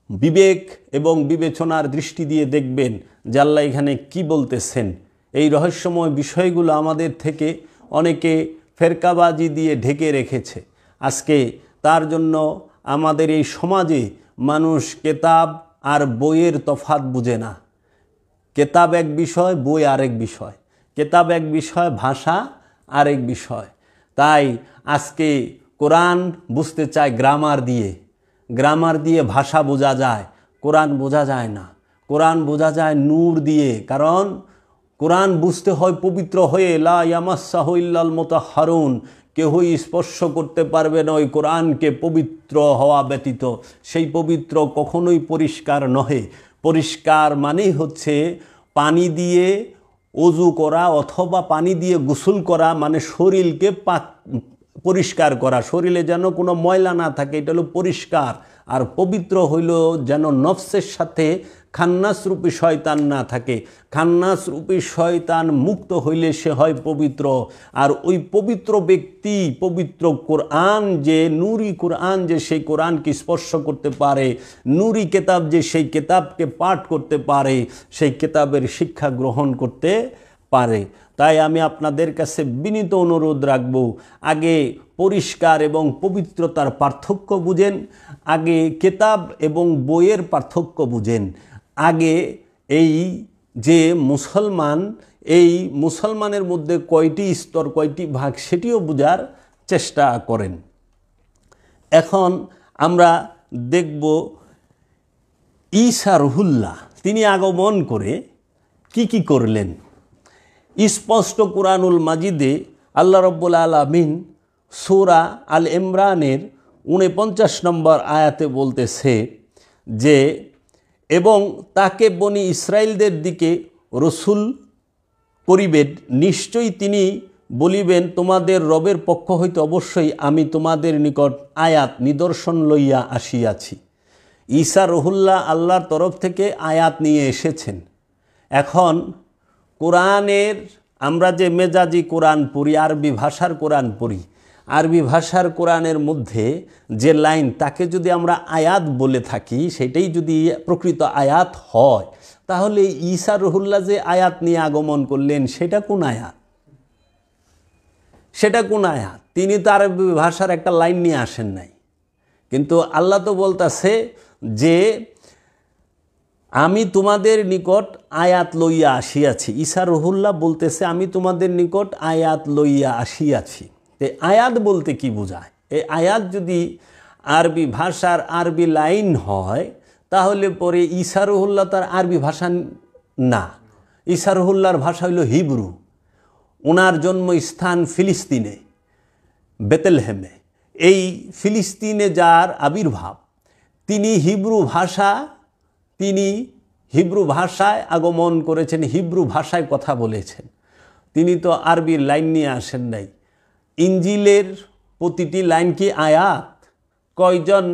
বিবেক এবং বিবেচনার দৃষ্টি দিয়ে দেখবেন যে আল্লাহ এখানে কি বলতেছেন। এই রহস্যময় বিষয়গুলো আমাদের থেকে অনেকে ফেরকাবাজি দিয়ে ঢেকে রেখেছে। আজকে তার জন্য আমাদের এই সমাজে মানুষ কেতাব আর বইয়ের তফাৎ বুঝে না। কেতাব এক বিষয়, বই আরেক বিষয়। কেতাব এক বিষয়, ভাষা আরেক বিষয়। তাই আজকে কোরআন বুঝতে চায় গ্রামার দিয়ে ভাষা বোঝা যায়, কোরআন বোঝা যায় না। কোরআন বোঝা যায় নূর দিয়ে, কারণ কোরআন বুঝতে হয় পবিত্র হয়ে। লা ইয়ামাসসাহু ইল্লাল মুতাহহারুন, কেহই স্পর্শ করতে পারবে না ওই কোরআনকে পবিত্র হওয়া ব্যতীত। সেই পবিত্র কখনোই পরিষ্কার নহে। পরিষ্কার মানেই হচ্ছে পানি দিয়ে ওযু করা অথবা পানি দিয়ে গোসল করা, মানে শরীরকে পরিষ্কার করা, শরীরে যেন কোনো ময়লা না থাকে, এটা হলো পরিষ্কার। আর পবিত্র হইল যেন নফসের সাথে খান্নাসরূপী শয়তান না থাকে। খান্নাসরূপী শয়তান মুক্ত হইলে সে হয় পবিত্র। আর ওই পবিত্র ব্যক্তি পবিত্র কোরআন যে, নূরি কোরআন যে, সেই কোরআনকে স্পর্শ করতে পারে, নূরি কেতাব যে সেই কেতাবকে পাঠ করতে পারে, সেই কেতাবের শিক্ষা গ্রহণ করতে পারে। তাই আমি আপনাদের কাছে বিনীত অনুরোধ রাখব, আগে পরিষ্কার এবং পবিত্রতার পার্থক্য বুঝেন, আগে কেতাব এবং বইয়ের পার্থক্য বুঝেন, আগে এই যে মুসলমান, এই মুসলমানের মধ্যে কয়টি স্তর, কয়টি ভাগ, সেটিও বোঝার চেষ্টা করেন। এখন আমরা দেখব ঈসা রুহুল্লাহ তিনি আগমন করে কি করলেন। স্পষ্ট কুরআনুল মাজিদে আল্লাহ রাব্বুল আলামিন সূরা আল ইমরানের 49 নম্বর আয়াতে বলতেছে যে, এবং তাকে বনি ইসরাইলদের দিকে রসুল করিবেন, নিশ্চয়ই তিনি বলিবেন তোমাদের রবের পক্ষ হইতে অবশ্যই আমি তোমাদের নিকট আয়াত নিদর্শন লইয়া আসিয়াছি। ঈসা রুহুল্লাহ আল্লাহর তরফ থেকে আয়াত নিয়ে এসেছেন। এখন কোরআনের আমরা যে মেজাজি কোরআন পড়ি, আরবি ভাষার কোরআন পড়ি, আরবি ভাষার কোরআনের মধ্যে যে লাইন তাকে যদি আমরা আয়াত বলে থাকি, সেটাই যদি প্রকৃত আয়াত হয়, তাহলে ঈসা রুহুল্লাহ যে আয়াত নিয়ে আগমন করলেন সেটা কোন আয়াত? সেটা কোন আয়াত? তিনি তো আরবি ভাষার একটা লাইন নিয়ে আসেন নাই। কিন্তু আল্লাহ তো বলতেছে যে আমি তোমাদের নিকট আয়াত লইয়া আসিয়াছি। ঈসা রুহুল্লাহ বলতেছে আমি তোমাদের নিকট আয়াত লইয়া আসিয়াছি। আয়াত বলতে কি বোঝায়? এই আয়াত যদি আরবি ভাষার আরবি লাইন হয়, তাহলে পরে ঈসা রুহুল্লাহ তার আরবি ভাষা না। ঈসা রুহুল্লাহর ভাষা হইল হিব্রু। ওনার জন্মস্থান ফিলিস্তিনে, বেতেলহেমে। এই ফিলিস্তিনে যার আবির্ভাব, তিনি হিব্রু ভাষায় আগমন করেছেন, হিব্রু ভাষায় কথা বলেছেন। তিনি তো আরবির লাইন নিয়ে আসেন নাই। ইঞ্জিলের প্রতিটি লাইন কি আয়াত? কয়জন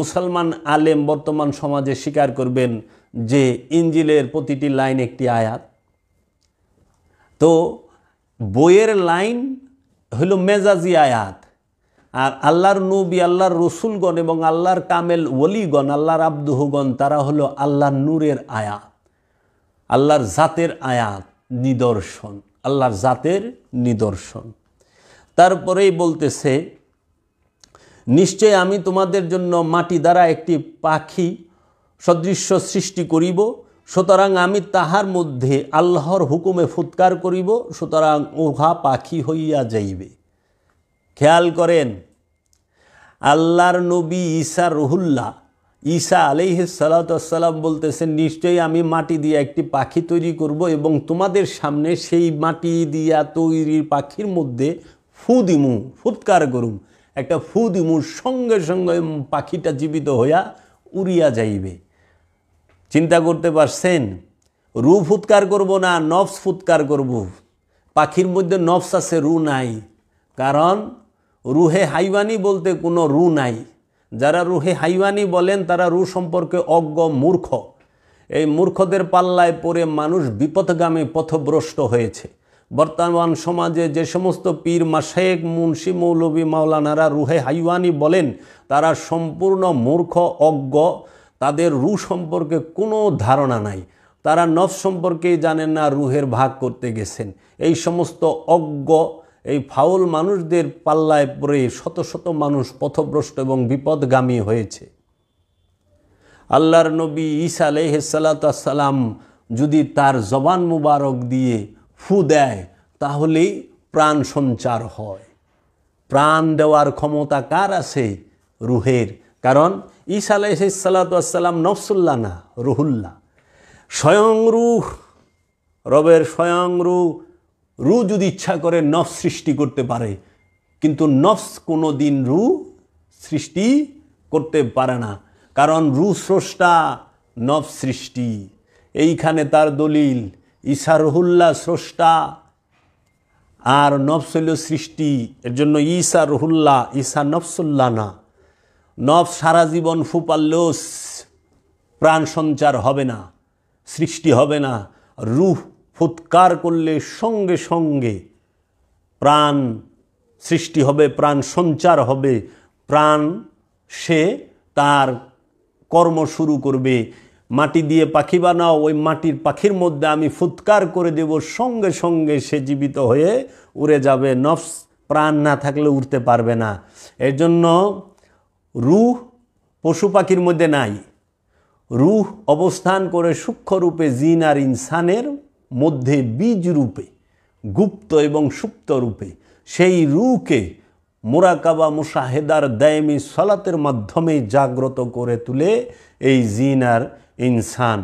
মুসলমান আলেম বর্তমান সমাজে স্বীকার করবেন যে ইঞ্জিলের প্রতিটি লাইন একটি আয়াত? তো বইয়ের লাইন হইল মেজাজি আয়াত, আর আল্লাহর নবী, আল্লাহর রসুলগণ এবং আল্লাহর কামেল ওলিগণ, আল্লাহর আব্দুহগণ, তারা হলো আল্লাহর নূরের আয়াত, আল্লাহর জাতের আয়াত, নিদর্শন, আল্লাহর জাতের নিদর্শন। তারপরেই বলতেছে নিশ্চয় আমি তোমাদের জন্য মাটি দ্বারা একটি পাখি সদৃশ্য সৃষ্টি করিব, সুতরাং আমি তাহার মধ্যে আল্লাহর হুকুমে ফুৎকার করিব, সুতরাং উহা পাখি হইয়া যাইবে। খেয়াল করেন, আল্লাহর নবী ঈসা রুহুল্লাহ, ঈসা আলাইহিস সালাতু ওয়াস সালাম বলতেছেন নিশ্চয়ই আমি মাটি দিয়ে একটি পাখি তৈরি করব এবং তোমাদের সামনে সেই মাটি দিয়া তৈরি পাখির মধ্যে ফু দিমু, ফুৎকার করুম, একটা ফু দিমু, সঙ্গে সঙ্গে পাখিটা জীবিত হইয়া উড়িয়া যাইবে। চিন্তা করতে পারছেন? রু ফুৎকার করব না নফস ফুৎকার করব? পাখির মধ্যে নফস আছে, রু নাই। কারণ রুহে হাইওয়ানি বলতে কোনো রু নাই। যারা রুহে হাইওয়ানি বলেন তারা রু সম্পর্কে অজ্ঞ, মূর্খ। এই মূর্খদের পাল্লায় পড়ে মানুষ বিপথগামী, পথভ্রষ্ট হয়েছে। বর্তমান সমাজে যে সমস্ত পীর, মাশায়েখ, মুন্সি, মৌলবী, মাওলানারা রুহে হাইওয়ানি বলেন, তারা সম্পূর্ণ মূর্খ, অজ্ঞ। তাদের রু সম্পর্কে কোনো ধারণা নাই। তারা নফস সম্পর্কেই জানেন না, রুহের ভাগ করতে গেছেন। এই সমস্ত অজ্ঞ, এই ফাউল মানুষদের পাল্লায় পড়ে শত শত মানুষ পথভ্রষ্ট এবং বিপদগামী হয়েছে। আল্লাহর নবী ঈসা আলাইহিস সালাতু ওয়াস সালাম যদি তার জবান মুবারক দিয়ে ফু দেয়, তাহলেই প্রাণ সঞ্চার হয়। প্রাণ দেওয়ার ক্ষমতা কার আছে? রুহের। কারণ ঈসা আলাইহিস সালাতু ওয়াস সালাম নফসুল্লাহ না, রুহুল্লাহ, স্বয়ং রূহ, রবের স্বয়ং রূহ। রু যদি ইচ্ছা করে নফস সৃষ্টি করতে পারে, কিন্তু নফস কোনো দিন রু সৃষ্টি করতে পারে না, কারণ রু স্রষ্টা, নফস সৃষ্টি। এইখানে তার দলিল, ঈসা রুহুল্লাহ স্রষ্টা আর নফস হইল সৃষ্টি। এর জন্য ঈসা রুহুল্লাহ, ঈসা নফসুল্লাহ না। নফস সারা জীবন ফুপাল্লেও প্রাণ সঞ্চার হবে না, সৃষ্টি হবে না। রুহ ফুৎকার করলে সঙ্গে সঙ্গে প্রাণ সৃষ্টি হবে, প্রাণ সঞ্চার হবে, প্রাণ সে তার কর্ম শুরু করবে। মাটি দিয়ে পাখি বানাও, ওই মাটির পাখির মধ্যে আমি ফুৎকার করে দেব, সঙ্গে সঙ্গে সে জীবিত হয়ে উড়ে যাবে। নফস প্রাণ না থাকলে উড়তে পারবে না। এর জন্য রূহ পশু পাখির মধ্যে নাই। রূহ অবস্থান করে সূক্ষ্ম রূপে জিন আর ইনসানের মধ্যে বীজ রূপে, গুপ্ত এবং সুপ্ত রূপে। সেই রূহকে মুরাকাবা, মুশাহেদার, দায়েমি সালাতের মাধ্যমে জাগ্রত করে তুলে এই জিন আর ইনসান।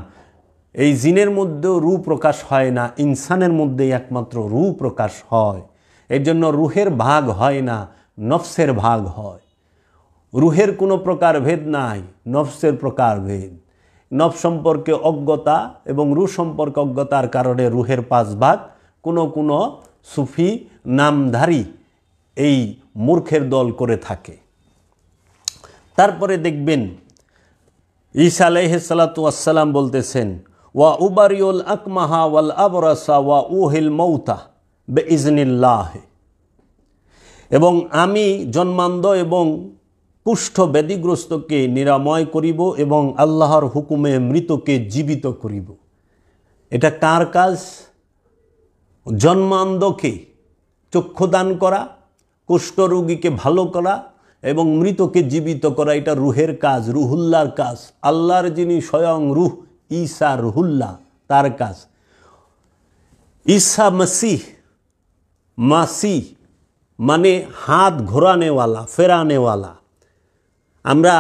এই জিনের মধ্যেও রূহ প্রকাশ হয় না, ইনসানের মধ্যেই একমাত্র রূহ প্রকাশ হয়। এর জন্য রূহের ভাগ হয় না, নফসের ভাগ হয়। রূহের কোনো প্রকার ভেদ নাই, নফসের প্রকার ভেদ। নফস সম্পর্কে অজ্ঞতা এবং রূহ সম্পর্কে অজ্ঞতার কারণে রূহের 5 ভাগ। কোনো সুফি নামধারী এই মূর্খের দল করে থাকে। তারপরে দেখবেন ঈসা আলাইহিস সালাতু ওয়াস সালাম বলতেছেন, ওয়া উবারিউল আকমাহা ওয়াল আবরাসা ওয়া উহিল মাউতা বিইজনিল্লাহ। এবং আমি জন্মান্ধ এবং কুষ্ঠ ব্যাধিগ্রস্তকে নিরাময় করিব এবং আল্লাহর হুকুমে মৃতকে জীবিত করিব। এটা কার কাজ? জন্মান্ধকে চক্ষুদান করা, কুষ্ঠরোগীকে ভালো করা এবং মৃতকে জীবিত করা, এটা রুহের কাজ, রুহুল্লাহর কাজ। আল্লাহর যিনি স্বয়ং রুহ, ঈসা রুহুল্লাহ, তার কাজ। ঈসা মাসিহ মানে হাত ঘোরানেওয়ালা, ফেরানেওয়ালা। আমরা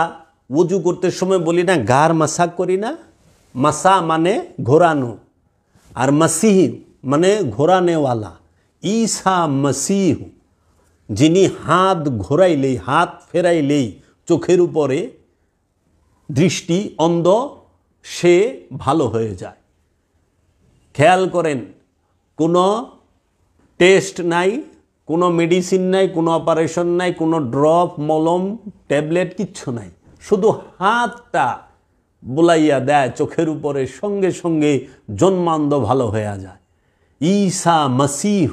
ওযু করতে সময় বলি না গার মাসা করি না? মাসা মানে ঘোরানো, আর মাসিহ মানে ঘোরানেওয়ালা। ঈসা মাসিহ, যিনি হাত ঘোরাইলেই, হাত ফেরাইলেই চোখের উপরে দৃষ্টি অন্ধ সে ভালো হয়ে যায়। খেয়াল করেন, কোনো টেস্ট নাই, কোনো মেডিসিন নাই, কোনো অপারেশন নাই, কোনো ড্রপ, মলম, ট্যাবলেট কিচ্ছু নাই। শুধু হাতটা বুলাইয়া দেয় চোখের উপরে, সঙ্গে সঙ্গে জন্মান্ধ ভালো হয়ে যায়। ঈসা মাসিহ,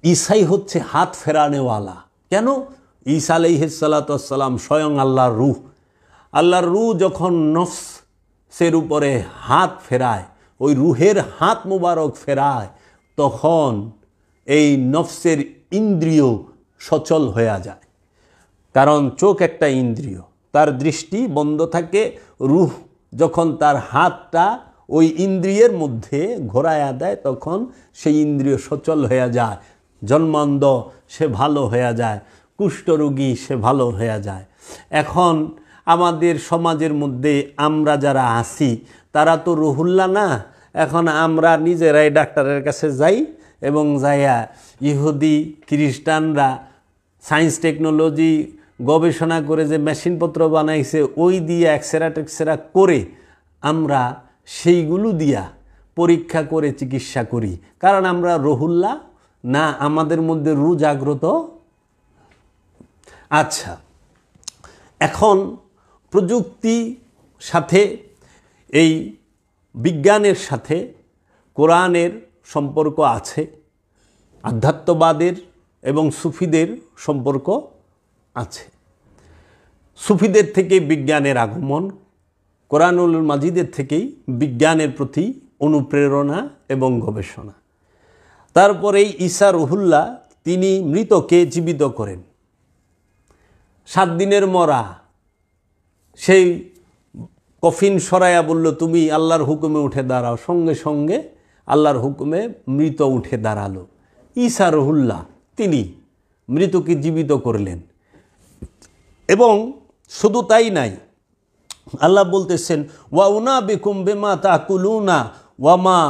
ঈসাই হচ্ছে হাত ফেরানেওয়ালা। কেন? ঈসা আলাইহিস সালাতু ওয়াস সালাম স্বয়ং আল্লাহর রূহ। আল্লাহর রূহ যখন নফসের উপরে হাত ফেরায়, ওই রুহের হাত মুবারক ফেরায়, তখন এই নফসের ইন্দ্রিয় সচল হয়ে যায়। কারণ চোখ একটা ইন্দ্রিয়, তার দৃষ্টি বন্ধ থাকে। রুহ যখন তার হাতটা ওই ইন্দ্রিয়ের মধ্যে ঘোরায়া দেয়, তখন সেই ইন্দ্রিয় সচল হয়ে যায়। জন্মান্ধ সে ভালো হয়ে যায়, কুষ্ঠরোগী সে ভালো হয়ে যায়। এখন আমাদের সমাজের মধ্যে আমরা যারা আছি তারা তো রুহুল্লাহ না। এখন আমরা নিজেরাই ডাক্তারের কাছে যাই এবং যাইয়া ইহুদি খ্রিস্টানরা সায়েন্স টেকনোলজি গবেষণা করে যে মেশিনপত্র বানাইছে, ওই দিয়ে এক্সরা করে আমরা সেইগুলো দিয়া পরীক্ষা করে চিকিৎসা করি। কারণ আমরা রুহুল্লাহ না, আমাদের মধ্যে রু জাগ্রত। আচ্ছা, এখন প্রযুক্তি সাথে, এই বিজ্ঞানের সাথে কোরআনের সম্পর্ক আছে, আধ্যাত্মবাদের এবং সুফিদের সম্পর্ক আছে। সুফিদের থেকে বিজ্ঞানের আগমন, কোরআনুল মাজিদের থেকেই বিজ্ঞানের প্রতি অনুপ্রেরণা এবং গবেষণা। তারপরেই ঈসা রুহুল্লাহ, তিনি মৃতকে জীবিত করেন। 7 দিনের মরা, সেই কফিন সরাইয়া বলল তুমি আল্লাহর হুকুমে উঠে দাঁড়াও, সঙ্গে সঙ্গে আল্লাহর হুকুমে মৃত উঠে দাঁড়ালো। ঈসা রুহুল্লাহ তিনি মৃতকে জীবিত করলেন। এবং শুধু তাই নাই, আল্লাহ বলতেছেন ওয়া উনাবিকুম বিমা তাকুলুনা ওয়া মা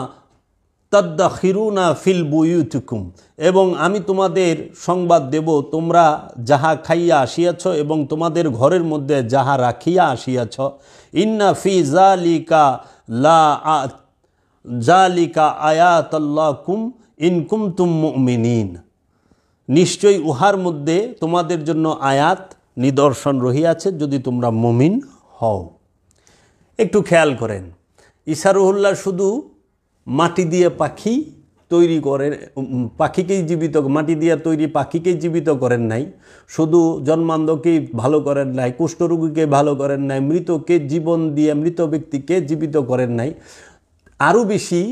তাদাখিরুনা ফিল বুয়ুতিকুম, এবং আমি তোমাদের সংবাদ দেব তোমরা যাহা খাইয়া আসিয়াছ এবং তোমাদের ঘরের মধ্যে যাহা রাখিয়া আসিয়াছ। ইন্না ফি জালিকা আয়াতাল্লাকুম ইন কুনতুম মুমিনিন, নিশ্চয়ই উহার মধ্যে তোমাদের জন্য আয়াত নিদর্শন রহিয়াছে যদি তোমরা মুমিন হও। একটু খেয়াল করেন, ঈসা রুহুল্লাহ শুধু মাটি দিয়ে পাখি তৈরি করেন, পাখিকেই জীবিত, মাটি দিয়ে তৈরি পাখিকেই জীবিত করেন নাই, শুধু জন্মান্ধকেই ভালো করেন নাই, কুষ্ঠরোগীকে ভালো করেন নাই, মৃতকে জীবন দিয়ে মৃত ব্যক্তিকে জীবিত করেন নাই। আরও বেশি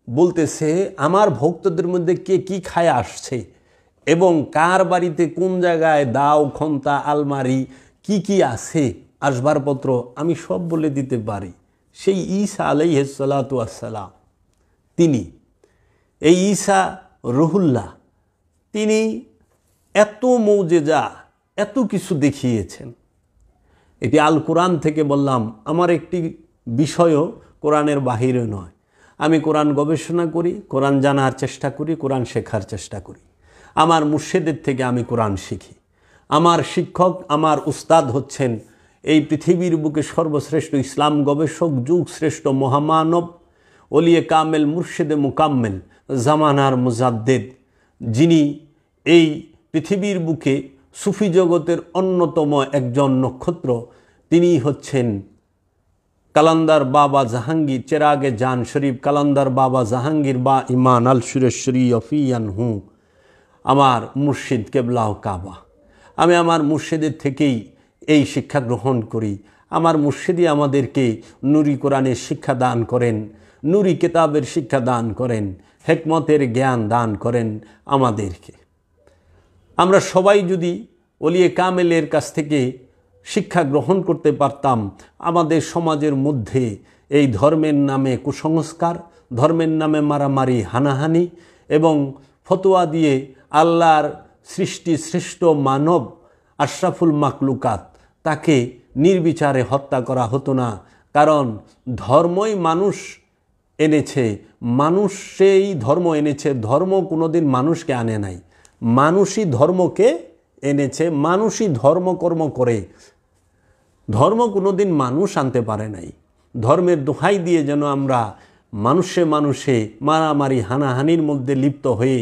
বলতেছে আমার ভক্তদের মধ্যে কে কি খায় আসছে এবং কার বাড়িতে কোন জায়গায় দাও, খন্তা, আলমারি কি কি আছে, আসবাবপত্র আমি সব বলে দিতে পারি। সেই ঈসা আলাইহিস সালাতু ওয়াস সালাম, তিনি এই ঈসা রুহুল্লাহ, তিনি এত মৌজেজা, এত কিছু দেখিয়েছেন। এটি আল কোরআন থেকে বললাম, আমার একটি বিষয়ও কোরআনের বাহিরে নয়। আমি কোরআন গবেষণা করি, কোরআন জানার চেষ্টা করি, কোরআন শেখার চেষ্টা করি। আমার মুর্শিদের থেকে আমি কোরআন শিখি। আমার শিক্ষক, আমার উস্তাদ হচ্ছেন এই পৃথিবীর বুকে সর্বশ্রেষ্ঠ ইসলাম গবেষক, যুগ শ্রেষ্ঠ মহামানব, ওলিয়ে কামেল, মুর্শিদে মুকাম্মেল, জামানার মুজাদ্দেদ, যিনি এই পৃথিবীর বুকে সুফি জগতের অন্যতম একজন নক্ষত্র। তিনি হচ্ছেন কালান্দার বাবা জাহাঙ্গীর, চেরাগে জান শরীফ কালান্দার বাবা জাহাঙ্গীর বা ইমান আল সুরেশ্বরী অফিয়ান হুঁ। আমার মুর্শিদ কেবলা ও কাবা। আমি আমার মুর্শিদের থেকেই এই শিক্ষা গ্রহণ করি। আমার মুর্শিদই আমাদেরকে নুরি কোরআনের শিক্ষা দান করেন, নুরি কিতাবের শিক্ষা দান করেন, হেকমতের জ্ঞান দান করেন আমাদেরকে। আমরা সবাই যদি ওলিয়ে কামেলের কাছ থেকে শিক্ষা গ্রহণ করতে পারতাম, আমাদের সমাজের মধ্যে এই ধর্মের নামে কুসংস্কার, ধর্মের নামে মারামারি, হানাহানি এবং ফতোয়া দিয়ে আল্লাহর সৃষ্টি শ্রেষ্ঠ মানব আশরাফুল মাকলুকাত তাকে নির্বিচারে হত্যা করা হতো না। কারণ ধর্মই মানুষ এনেছে, মানুষ সেই ধর্ম এনেছে, ধর্ম কোনোদিন মানুষকে আনে নাই, মানুষই ধর্মকে এনেছে, মানুষই ধর্মকর্ম করে, ধর্ম কোনোদিন মানুষ আনতে পারে নাই। ধর্মের দোহাই দিয়ে যেন আমরা মানুষে মানুষে মারামারি হানাহানির মধ্যে লিপ্ত হয়ে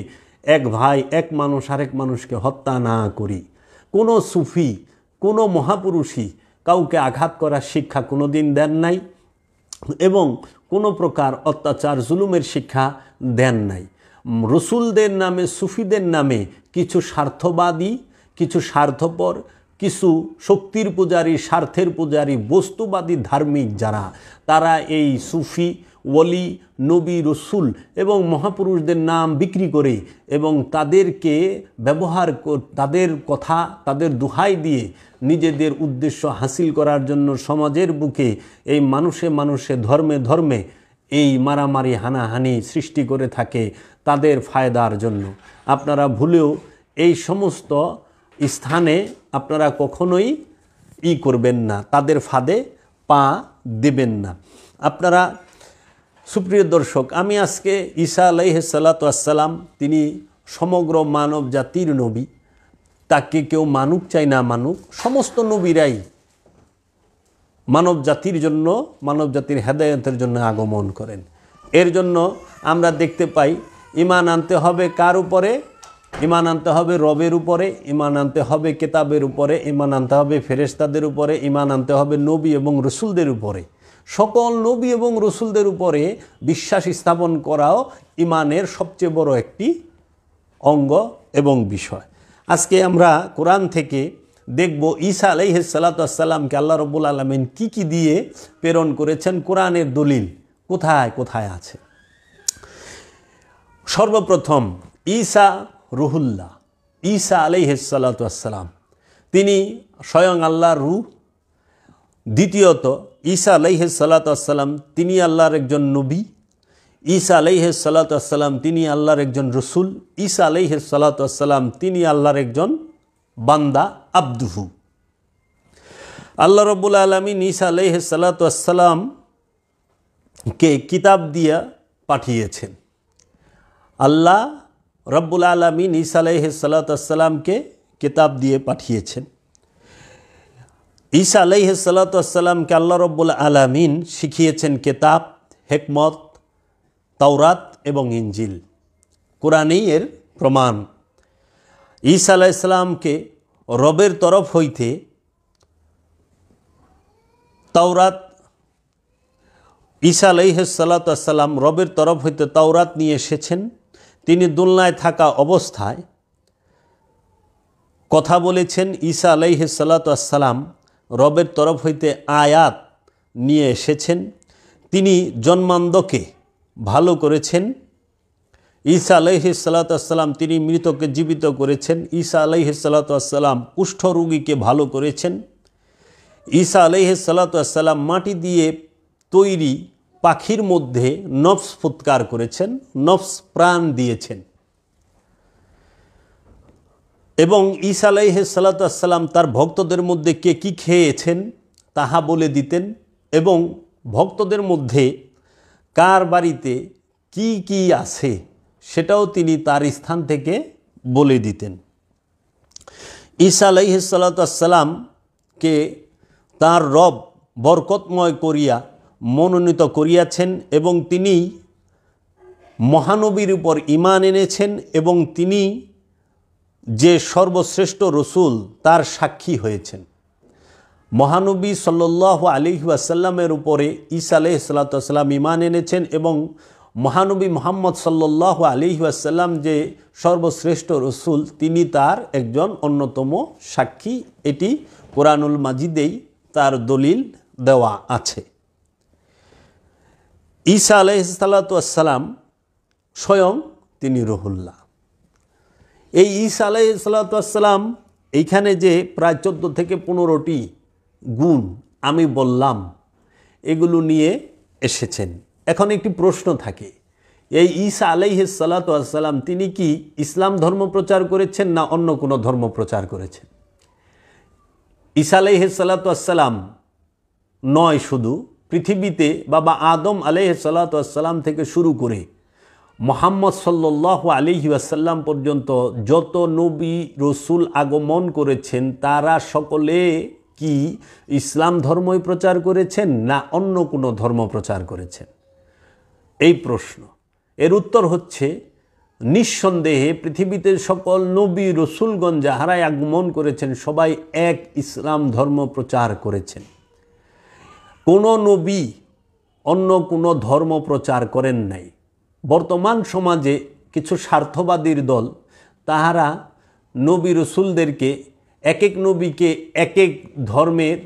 এক ভাই এক মানুষ আরেক মানুষকে হত্যা না করি। কোনো সুফি, কোনো মহাপুরুষই কাউকে আঘাত করার শিক্ষা কোনো দিন দেন নাই এবং কোনো প্রকার অত্যাচার জুলুমের শিক্ষা দেন নাই। রসুলদের নামে, সুফিদের নামে কিছু স্বার্থবাদী, কিছু স্বার্থপর, কিছু শক্তির পূজারী, স্বার্থের পূজারী, বস্তুবাদী ধার্মিক যারা, তারা এই সুফি, ওলি, নবী, রসুল এবং মহাপুরুষদের নাম বিক্রি করে এবং তাদেরকে ব্যবহার, তাদের কথা, তাদের দোহাই দিয়ে নিজেদের উদ্দেশ্য হাসিল করার জন্য সমাজের বুকে এই মানুষে মানুষে, ধর্মে ধর্মে এই মারামারি হানাহানি সৃষ্টি করে থাকে তাদের ফায়দার জন্য। আপনারা ভুলেও এই সমস্ত স্থানে আপনারা কখনোই করবেন না, তাদের ফাঁদে পা দেবেন না। আপনারা সুপ্রিয় দর্শক, আমি আজকে ঈসা আলাইহিস সালাতু ওয়াস সালাম, তিনি সমগ্র মানব জাতির নবী। তাকে কেউ মানুক চাই না মানুক, সমস্ত নবীরাই মানব জাতির জন্য, মানব জাতির হেদায়েতের জন্য আগমন করেন। এর জন্য আমরা দেখতে পাই ঈমান আনতে হবে কার উপরে? ঈমান আনতে হবে রবের উপরে, ঈমান আনতে হবে কিতাবের উপরে, ঈমান আনতে হবে ফেরেশতাদের উপরে, ঈমান আনতে হবে নবী এবং রসুলদের উপরে। সকল নবী এবং রসুলদের উপরে বিশ্বাস স্থাপন করাও ঈমানের সবচেয়ে বড় একটি অঙ্গ এবং বিষয়। আজকে আমরা কোরআন থেকে দেখব ঈসা আলাইহিস সালাতু ওয়াস সালামকে আল্লাহ রাব্বুল আলামিন কি কি দিয়ে প্রেরণ করেছেন, কোরআনের দলিল কোথায় কোথায় আছে। সর্বপ্রথম ঈসা রুহুল্লাহ, ঈসা আলাইহিস সালাতু ওয়াস সালাম, তিনি স্বয়ং আল্লাহর রূহ। দ্বিতীয়ত ঈসা আলাইহিস সালাতু ওয়াস সালাম তিনি আল্লাহর একজন নবী। ঈসা আলাইহিস সালাতু ওয়াস সালাম তিনি আল্লাহর একজন রসুল। ঈসা আলাইহিস সালাতু ওয়াস সালাম তিনি আল্লাহর একজন বান্দা, আব্দুহু। আল্লাহ রাব্বুল আলামিন ঈসা আলাইহিস সালাতু ওয়াস সালামকে কিতাব দিয়া পাঠিয়েছেন। আল্লাহ রাব্বুল আলামিন ঈসা আলাইহিস সালাতু ওয়াস সালামকে কিতাব দিয়ে পাঠিয়েছেন। ঈসা আলাইহিস সালাতু ওয়াস সালামকে আল্লাহ রাব্বুল আলামিন শিখিয়েছেন কিতাব, হিকমত, তাওরাত এবং ইনজিল। কোরআনই এর প্রমাণ। ঈসা আলাইহিস সালামকে রবের তরফ হইতে তাওরাত, ঈসা আলাইহিস সালাতু ওয়াস সালাম রবের তরফ হইতে তাওরাত নিয়ে এসেছেন। তিনি দুনিয়ায় থাকা অবস্থায় কথা বলেছেন। ঈসা আলাইহিস সালাতু ওয়াস সালাম রবের তরফ হইতে আয়াত নিয়ে এসেছেন। তিনি জন্মান্ধকে ভালো করেছেন। ঈসা আলাইহিস সালাতু ওয়াস সালাম তিনি মৃতকে জীবিত করেছেন। ঈসা আলাইহিস সালাতু ওয়াস সালাম কুষ্ঠ রোগীকে ভালো করেছেন। ঈসা আলাইহিস সালাতু ওয়াস সালাম মাটি দিয়ে তৈরি পাখির মধ্যে নফস ফুৎকার করেছেন, নফস প্রাণ দিয়েছেন। এবং ঈসা আলাইহিস সালাতু ওয়াস সালাম তার ভক্তদের মধ্যে কে কি খেয়েছেন তাহা বলে দিতেন এবং ভক্তদের মধ্যে কার বাড়িতে কি কি আছে সেটাও তিনি তার স্থান থেকে বলে দিতেন। ঈসা আলাইহিস সালাতু ওয়াস সালামকে তার রব বরকতময় করিয়া মনোনীত করিয়াছেন এবং তিনি মহানবীর উপর ঈমান এনেছেন এবং তিনি যে সর্বশ্রেষ্ঠ রসুল তার সাক্ষী হয়েছেন। মহানবী সাল্লাল্লাহু আলাইহি ওয়াসাল্লামের উপরে ঈসা আলাইহিস সালাতু ওয়াস সালাম ঈমান এনেছেন এবং মহানবী মুহাম্মদ সাল্লাল্লাহু আলাইহি ওয়াসাল্লাম যে সর্বশ্রেষ্ঠ রসুল, তিনি তার একজন অন্যতম সাক্ষী। এটি কোরআনুল মাজিদেই তার দলিল দেওয়া আছে। ঈসা আলাইহিসসালাতু ওয়াসসালাম স্বয়ং তিনি রুহুল্লাহ। এই ঈসা আলাইহিসসালাতু ওয়াসসালাম এইখানে যে প্রায় 14 থেকে 15টি গুণ আমি বললাম, এগুলো নিয়ে এসেছেন। এখন একটি প্রশ্ন থাকে, এই ঈসা আলাইহিসসালাতু ওয়াসসালাম তিনি কি ইসলাম ধর্ম প্রচার করেছেন না অন্য কোনো ধর্ম প্রচার করেছেন? ঈসা আলাইহিসসালাতু ওয়াসসালাম নয়, শুধু পৃথিবীতে বাবা আদম আলাইহিসসালাতু ওয়াসসালাম থেকে শুরু করে মুহাম্মদ সাল্লাল্লাহু আলাইহি ওয়াসাল্লাম পর্যন্ত যত নবী রসুল আগমন করেছেন তারা সকলে কি ইসলাম ধর্মই প্রচার করেছেন না অন্য কোনো ধর্ম প্রচার করেছেন? এই প্রশ্ন, এর উত্তর হচ্ছে নিঃসন্দেহে পৃথিবীতে সকল নবী রসুলগণ যাহারাই আগমন করেছেন সবাই এক ইসলাম ধর্ম প্রচার করেছেন। কোনো নবী অন্য কোনো ধর্ম প্রচার করেন নাই। বর্তমান সমাজে কিছু স্বার্থবাদীর দল, তাহারা নবী রসুলদেরকে এক এক নবীকে এক এক ধর্মের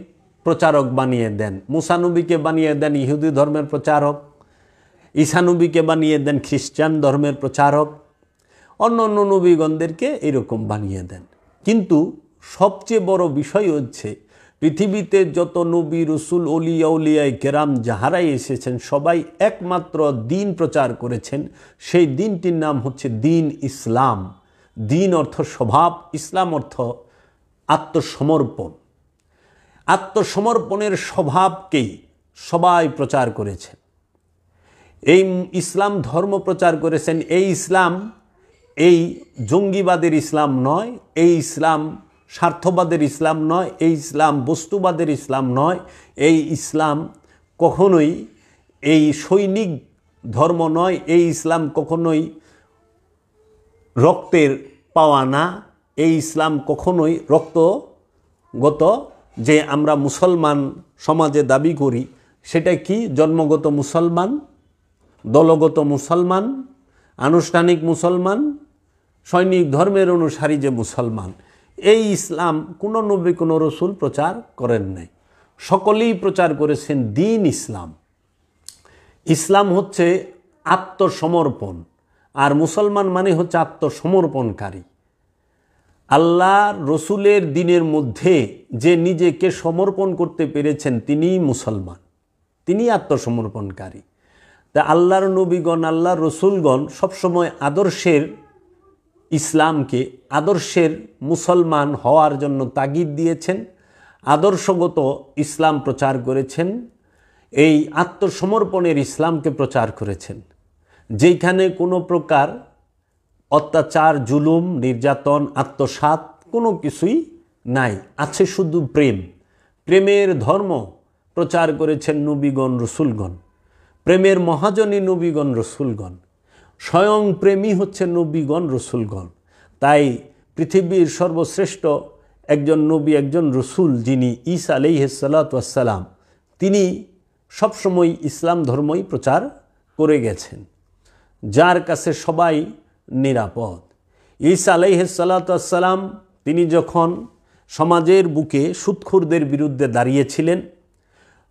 প্রচারক বানিয়ে দেন। মুসা নবীকে বানিয়ে দেন ইহুদি ধর্মের প্রচারক, ঈসা নবীকে বানিয়ে দেন খ্রিস্টান ধর্মের প্রচারক, অন্য অন্য নবীগণদেরকে এরকম বানিয়ে দেন। কিন্তু সবচেয়ে বড় বিষয় হচ্ছে পৃথিবীতে যত নবী রসুল ওলিয়া উলিয়ায়ে কেরাম যাহারাই এসেছেন সবাই একমাত্র দিন প্রচার করেছেন। সেই দিনটির নাম হচ্ছে দিন ইসলাম। দিন অর্থ স্বভাব, ইসলাম অর্থ আত্মসমর্পণ। আত্মসমর্পণের স্বভাবকেই সবাই প্রচার করেছেন। এই ইসলাম ধর্ম প্রচার করেছেন। এই ইসলাম এই জঙ্গিবাদের ইসলাম নয়, এই ইসলাম স্বার্থবাদের ইসলাম নয়, এই ইসলাম বস্তুবাদের ইসলাম নয়, এই ইসলাম কখনোই এই সৈনিক ধর্ম নয়, এই ইসলাম কখনোই রক্তের পাওয়া না, এই ইসলাম কখনোই রক্তগত যে আমরা মুসলমান সমাজে দাবি করি সেটা কি জন্মগত মুসলমান, দলগত মুসলমান, আনুষ্ঠানিক মুসলমান, সৈনিক ধর্মের অনুসারী যে মুসলমান, এই ইসলাম কোনো নবী কোনো রসুল প্রচার করেন নাই। সকলেই প্রচার করেছেন দিন ইসলাম। ইসলাম হচ্ছে আত্মসমর্পণ, আর মুসলমান মানে হচ্ছে আত্মসমর্পণকারী। আল্লাহ রসুলের দিনের মধ্যে যে নিজেকে সমর্পণ করতে পেরেছেন তিনিই মুসলমান, তিনি আত্মসমর্পণকারী। তা আল্লাহর নবীগণ আল্লাহর রসুলগণ সবসময় আদর্শের ইসলামকে আদর্শের মুসলমান হওয়ার জন্য তাগিদ দিয়েছেন, আদর্শগত ইসলাম প্রচার করেছেন, এই আত্মসমর্পণের ইসলামকে প্রচার করেছেন, যেখানে কোনো প্রকার অত্যাচার, জুলুম, নির্যাতন, আত্মসাৎ কোনো কিছুই নাই, আছে শুধু প্রেম। প্রেমের ধর্ম প্রচার করেছেন নবীগণ রসুলগণ। প্রেমের মহাজনী নবীগণ রসুলগণ, স্বয়ং প্রেমী হচ্ছে নবীগণ রসুলগণ। তাই পৃথিবীর সর্বশ্রেষ্ঠ একজন নবী, একজন রসুল যিনি ঈসা আলাইহিসসালাতু ওয়াসসালাম, তিনি সবসময় ইসলাম ধর্মই প্রচার করে গেছেন, যার কাছে সবাই নিরাপদ। ঈসা আলাইহিসসালাতু ওয়াসসালাম তিনি যখন সমাজের বুকে সুদখোরদের বিরুদ্ধে দাঁড়িয়েছিলেন,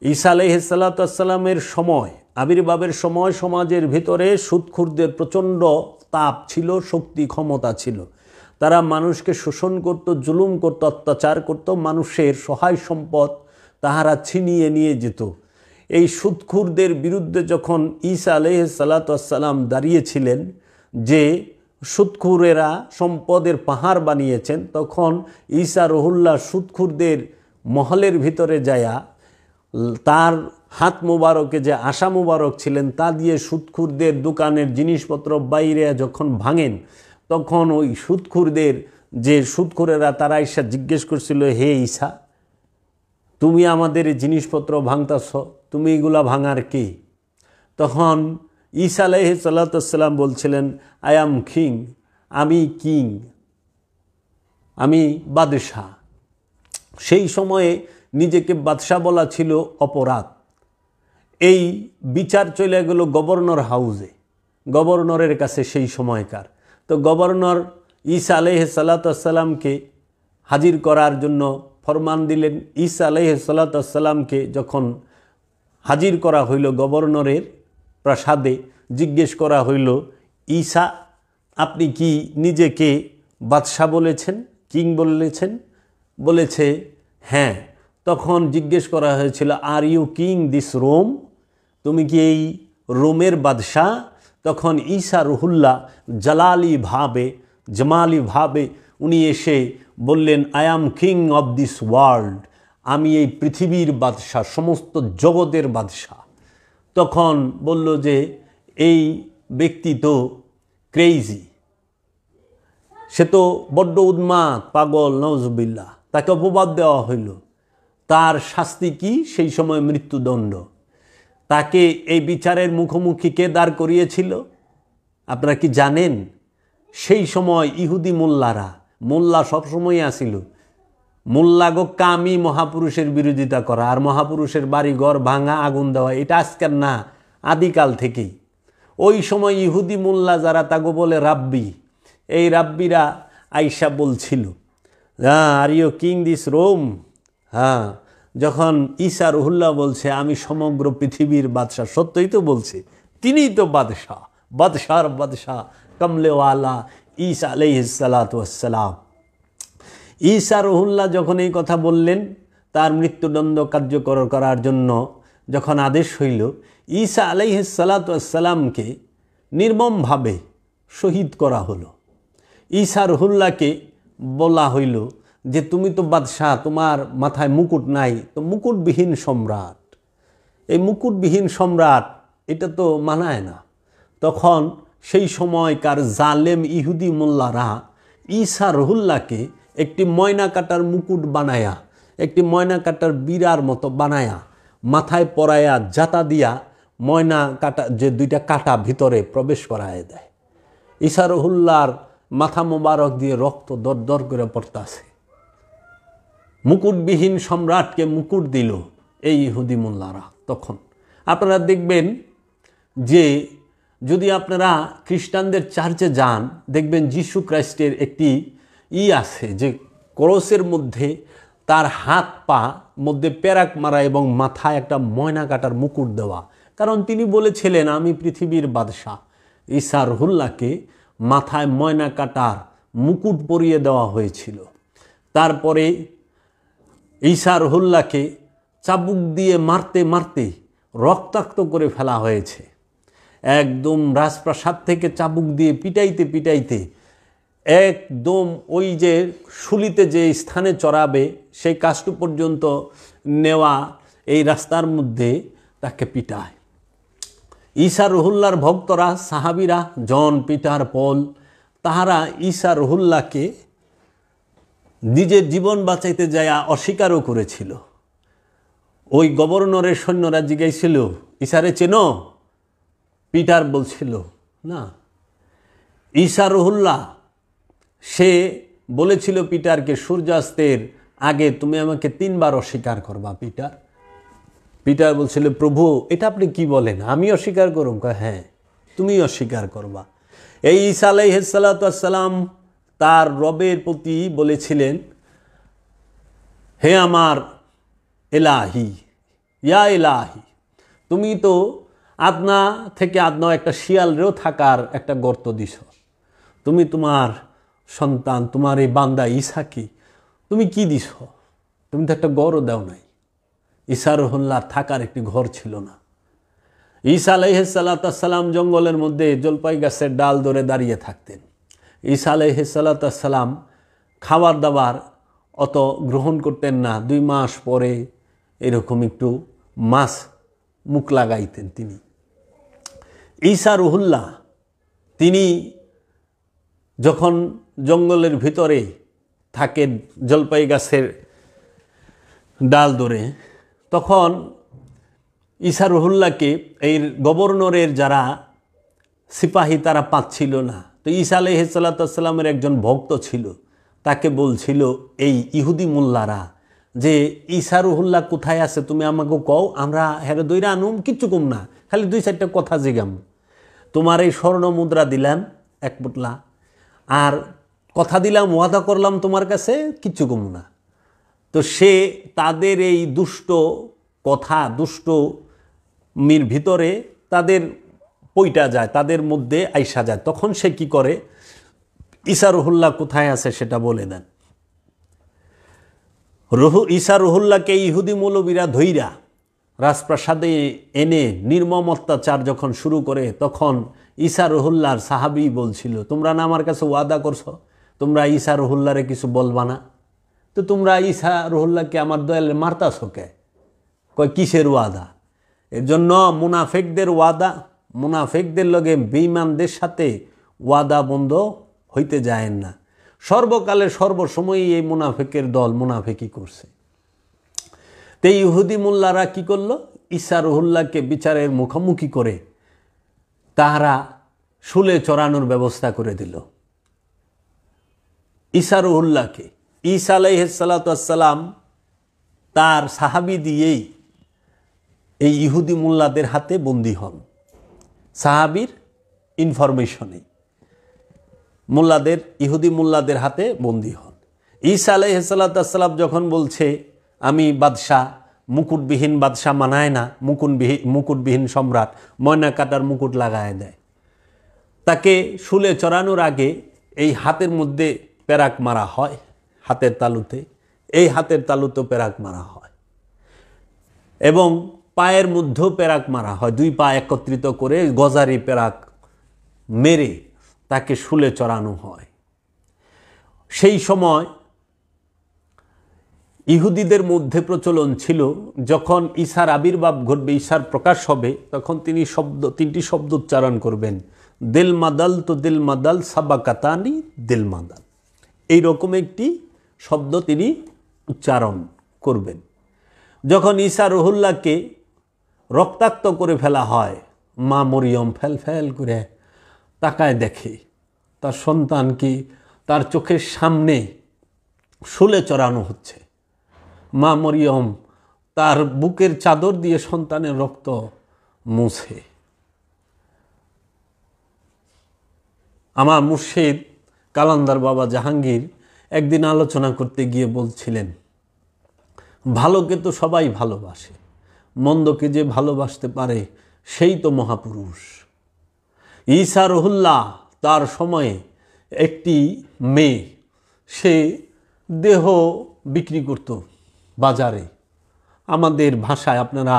ঈসা আলাইহিসসালাতু ওয়াসসালামের সময়, আবির্ভাবের সময় সমাজের ভিতরে সুদখোরদের প্রচণ্ড তাপ ছিল, শক্তি ক্ষমতা ছিল। তারা মানুষকে শোষণ করত, জুলুম করত, অত্যাচার করত, মানুষের সহায় সম্পদ তাহারা ছিনিয়ে নিয়ে যেত। এই সুদখোরদের বিরুদ্ধে যখন ঈসা আলাইহিসসালাতু ওয়াসসালাম দাঁড়িয়েছিলেন যে সুদখোরেরা সম্পদের পাহাড় বানিয়েছেন, তখন ঈসা রুহুল্লাহ সুদখোরদের মহলের ভিতরে যায়া তার হাত মুবারকে যে আশা মুবারক ছিলেন তা দিয়ে সুদখোরদের দোকানের জিনিসপত্র বাইরে যখন ভাঙেন, তখন ওই সুদখোরদের যে সুদখোরেরা তারা ঈসা জিজ্ঞেস করছিল, হে ঈসা, তুমি আমাদের জিনিসপত্র ভাঙতাছ, তুমি এগুলা ভাঙার কে? তখন ঈসা আলাইহিসসালাতু ওয়াসসালাম বলছিলেন, আই অ্যাম কিং, আমি কিং, আমি বাদশাহ। সেই সময়ে নিজেকে বাদশাহ বলা ছিল অপরাধ। এই বিচার চলে গেল গভর্নর হাউসে। গভর্নরের কাছে সেই সময়কার। তো গভর্নর ঈসা আলাইহিস সালাতু ওয়াস সালামকে হাজির করার জন্য ফরমান দিলেন। ঈসা আলাইহিস সালাতু ওয়াস সালামকে যখন হাজির করা হইল গভর্নরের প্রাসাদে, জিজ্ঞেস করা হইল, ঈসা আপনি কি নিজেকে বাদশাহ বলেছেন, কিং বলেছেন? বলেছে হ্যাঁ। তখন জিজ্ঞেস করা হয়েছিল, are you king this Rome? তুমি কি এই রোমের বাদশাহ? তখন ঈসা রুহুল্লাহ জামালি ভাবে উনি এসে বললেন, I am king of this world, আমি এই পৃথিবীর বাদশাহ, সমস্ত জগতের বাদশাহ। তখন বলল যে এই ব্যক্তি তো ক্রেজি, সে তো বড্ড উন্মাদ, পাগল, নওজুবিল্লাহ। তাকে অপবাদ দেওয়া হইল। তার শাস্তি কি? সেই সময় মৃত্যুদণ্ড। তাকে এই বিচারের মুখোমুখি কে দাঁড় করিয়েছিল আপনারা কি জানেন? সেই সময় ইহুদি মোল্লা সবসময় আসিল। মোল্লাগো কামি মহাপুরুষের বিরোধিতা করা আর মহাপুরুষের বাড়ি ঘর ভাঙা, আগুন দেওয়া, এটা আজকের না, আদিকাল থেকেই। ওই সময় ইহুদি মোল্লা যারা, তাগো বলে রাব্বি, এই রাব্বিরা আইসা বলছিল, are you king this Rome? হ্যাঁ। যখন ঈসা রুহুল্লাহ বলছে আমি সমগ্র পৃথিবীর বাদশাহ, সত্যই তো বলছে, তিনিই তো বাদশাহ, বাদশাহ কমলেওয়ালা ঈসা আলাইহিস সালাতু ওয়াস সালাম। ঈসা রুহুল্লাহ যখন এই কথা বললেন, তার মৃত্যুদণ্ড কার্যকর করার জন্য যখন আদেশ হইল, ঈসা আলাইহিস সালাতু ওয়াস সালামকে নির্মমভাবে শহীদ করা হলো। ঈসা রুহুল্লাহকে বলা হইল যে তুমি তো বাদশাহ, তোমার মাথায় মুকুট নাই, তো মুকুটবিহীন সম্রাট। এই মুকুটবিহীন সম্রাট, এটা তো মানায় না। তখন সেই সময়কার জালেম ইহুদি মোল্লারা ঈসা রুহুল্লাহকে একটি ময়না কাটার মুকুট বানায়া, একটি ময়না কাটার বিরার মতো বানায়া, মাথায় পরায়া, জাতা দিয়া ময়না কাটা, যে দুইটা কাটা ভিতরে প্রবেশ করায় দেয়। ঈসা রুহুল্লাহর মাথা মোবারক দিয়ে রক্ত দর দর করে পড়তাছে। মুকুটবিহীন সম্রাটকে মুকুট দিল এই ইহুদি মোল্লারা। তখন আপনারা দেখবেন যে যদি আপনারা খ্রিস্টানদের চার্চে যান, দেখবেন যিশু খ্রিস্টের একটি আছে যে ক্রসের মধ্যে তার হাত পা মধ্যে পেরাক মারা এবং মাথায় একটা ময়না কাটার মুকুট দেওয়া। কারণ তিনি বলেছিলেন আমি পৃথিবীর বাদশাহ। ঈসা রুহুল্লাহকে মাথায় ময়না কাটার মুকুট পরিয়ে দেওয়া হয়েছিল। তারপরে ঈসা রুহুল্লাহকে চাবুক দিয়ে মারতে মারতে রক্তাক্ত করে ফেলা হয়েছে। একদম রাজপ্রাসাদ থেকে চাবুক দিয়ে পিটাইতে পিটাইতে একদম ওই যে শুলিতে যে স্থানে চড়াবে সেই কাজটু পর্যন্ত নেওয়া, এই রাস্তার মধ্যে তাকে পিটায়। ঈসা রুহুল্লাহর ভক্তরা, সাহাবিরা, জন, পিটার, পল, তাহারা ঈসা রুহুল্লাহকে নিজের জীবন বাঁচাইতে যায় অস্বীকারও করেছিল। ওই গভর্নরের সৈন্যরা জিজ্ঞাসিল, ঈসারে চেনো? পিটার বলছিল না। ঈসা রুহুল্লাহ সে বলেছিল পিটারকে, সূর্যাস্তের আগে তুমি আমাকে 3 বার অস্বীকার করবা। পিটার বলছিল, প্রভু এটা আপনি কি বলেন, আমি অস্বীকার করব? হ্যাঁ, তুমি অস্বীকার করবা। এই ঈসা আলাইহিস সালাতু ওয়াস সালাম তার রবের প্রতি বলেছিলেন, হে আমার এলাহি, ইয়া এলাহি, তুমি তো আদনা থেকে আদনা একটা শিয়ালরেও থাকার একটা গর্ত দিছ। তুমি তোমার সন্তান, তোমার এই বান্দা ঈসাকে তুমি কি দিছ? তুমি তো একটা ঘরও দাও নাই। ঈসা রুহুল্লাহর থাকার একটি ঘর ছিল না। ঈসা আলাইহিস সালাতু ওয়াস সালাম জঙ্গলের মধ্যে জলপাই গাছের ডাল ধরে দাঁড়িয়ে থাকতেন। ঈসা আলাইহিস সালাতু ওয়াস সালাম খাবার দাবার অত গ্রহণ করতেন না। 2 মাস পরে এরকম একটু মাছ মুখ লাগাইতেন তিনি। ঈসা রুহুল্লাহ তিনি যখন জঙ্গলের ভিতরে থাকেন জলপাই গাছের ডাল ধরে, তখন ঈসা রুহুল্লাহকে এই গভর্নরের যারা সিপাহী তারা পাচ্ছিল না। তো ঈসা আলাইহিস সালাতু ওয়াস সালামের একজন ভক্ত ছিল, তাকে বলছিল এই ইহুদি মোল্লারা যে ঈসা রুহুল্লাহ কোথায় আছে, তুমি আমাকে কও, আমরা হেরে দইরা আনুম, কিচ্ছু কম না, খালি 2-4টা কথা জিগাম। তোমার এই স্বর্ণ মুদ্রা দিলাম 1 পোটলা, আর কথা দিলাম, ওয়াদা করলাম তোমার কাছে কিচ্ছু কম না। তো সে তাদের এই দুষ্ট কথা, দুষ্ট মির ভিতরে তাদের পইটা যায়, তাদের মধ্যে আইসা যায়। তখন সে কি করে, ঈসা রুহুল্লাহ কোথায় আছে সেটা বলে দেন। ঈসা রুহুল্লাহকে ইহুদি মৌলবীরা ধইরা রাজপ্রাসাদে এনে নির্মম অত্যাচার যখন শুরু করে, তখন ঈসা রুহুল্লাহর সাহাবী বলছিল, তোমরা না আমার কাছে ওয়াদা করছো, তোমরা ঈসা রুহুল্লাহরে কিছু বলবা না, তো তোমরা ঈসা রুহুল্লাহকে আমার দয়ালে মারতাছো কে? কয় কিসের ওয়াদা? এর জন্য মুনাফেকদের ওয়াদা, মুনাফেকদের লগে বেঈমানদের সাথে ওয়াদা বন্ধ হইতে যায় না। সর্বকালে সর্বসময়ই এই মুনাফেকের দল মুনাফেকি করছে। তো ইহুদি মোল্লারা কি করলো, ঈসা রুহুল্লাহকে বিচারের মুখোমুখি করে তাহারা শুলে চড়ানোর ব্যবস্থা করে দিল ঈসা রুহুল্লাহকে। ঈসা আলাইহিস সালাতু ওয়াস সালাম তার সাহাবী দিয়েই এই ইহুদি মোল্লাদের হাতে বন্দী হন। সাহাবীর ইনফরমেশনে মোল্লাদের, ইহুদি মোল্লাদের হাতে বন্দী হন। ঈসা আলাইহিস সালাতু ওয়াস সালাম যখন বলছে আমি বাদশাহ, মুকুটবিহীন বাদশাহ মানায় না, মুকুটবিহীন সম্রাট, ময়না কাটার মুকুট লাগায় দেয়। তাকে শুলে চড়ানোর আগে এই হাতের মধ্যে পেরাক মারা হয়, হাতের তালুতে, এই হাতের তালুতেও পেরাক মারা হয়, এবং পায়ের মধ্যেও পেরাক মারা হয়। 2 পা একত্রিত করে গজারি পেরাক মেরে তাকে শুলে চড়ানো হয়। সেই সময় ইহুদিদের মধ্যে প্রচলন ছিল, যখন ঈসার আবির্ভাব ঘটবে, ঈসার প্রকাশ হবে, তখন তিনি 3টি শব্দ উচ্চারণ করবেন, দিল মাদাল তো দিল মাদাল সাবাকাতানি দিল মাদাল, এইরকম একটি শব্দ তিনি উচ্চারণ করবেন। যখন ঈসা রুহুল্লাহকে রক্তাক্ত করে ফেলা হয়, মা মরিয়ম ফেল ফেল করে তাকায় দেখে তার সন্তানকে তার চোখের সামনে শুলে চড়ানো হচ্ছে। মা মরিয়ম তার বুকের চাদর দিয়ে সন্তানের রক্ত মুছে। আমার মুর্শিদ কালান্দার বাবা জাহাঙ্গীর একদিন আলোচনা করতে গিয়ে বলছিলেন, ভালোকে তো সবাই ভালোবাসে, মন্দকে যে ভালোবাসতে পারে সেই তো মহাপুরুষ। ঈসা রুহুল্লাহ তার সময়ে একটি মেয়ে, সে দেহ বিক্রি করত বাজারে। আমাদের ভাষায়, আপনারা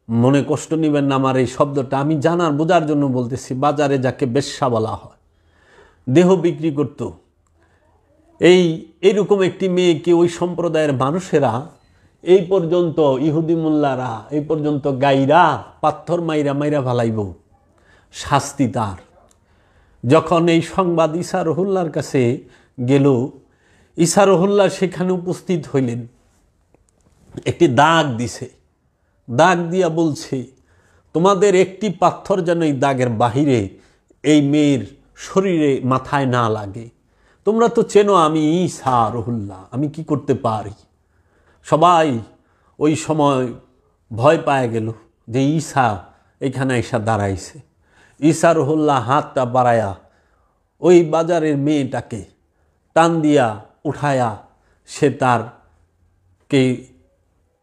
মনে কষ্ট নেবেন না আমার এই শব্দটা, আমি জানার বোঝার জন্য বলতেছি, বাজারে যাকে বেশ্যা বলা হয়, দেহ বিক্রি করত। এইরকম একটি মেয়েকে ওই সম্প্রদায়ের মানুষেরা এই পর্যন্ত, ইহুদি মোল্লারা এই পর্যন্ত গাইরা পাথর মাইরা মাইরা ভালাইব, শাস্তি তার। যখন এই সংবাদ ঈসা রুহুল্লাহর কাছে গেল, ঈসা রুহুল্লাহ সেখানে উপস্থিত হইলেন, একটি দাগ দিছে, দাগ দিয়া বলছে, তোমাদের একটি পাথর যেন এই দাগের বাহিরে এই মেয়ের শরীরে মাথায় না লাগে। তোমরা তো চেনো আমি ঈসা রুহুল্লাহ, আমি কি করতে পারি। সবাই ওই সময় ভয় পায় গেল যে ঈসা এখানে এসে দাঁড়াইছে। ঈসা রুহুল্লাহ হাতটা বাড়ায়া ওই বাজারের মেয়েটাকে টান দিয়া উঠায়া সে তারকে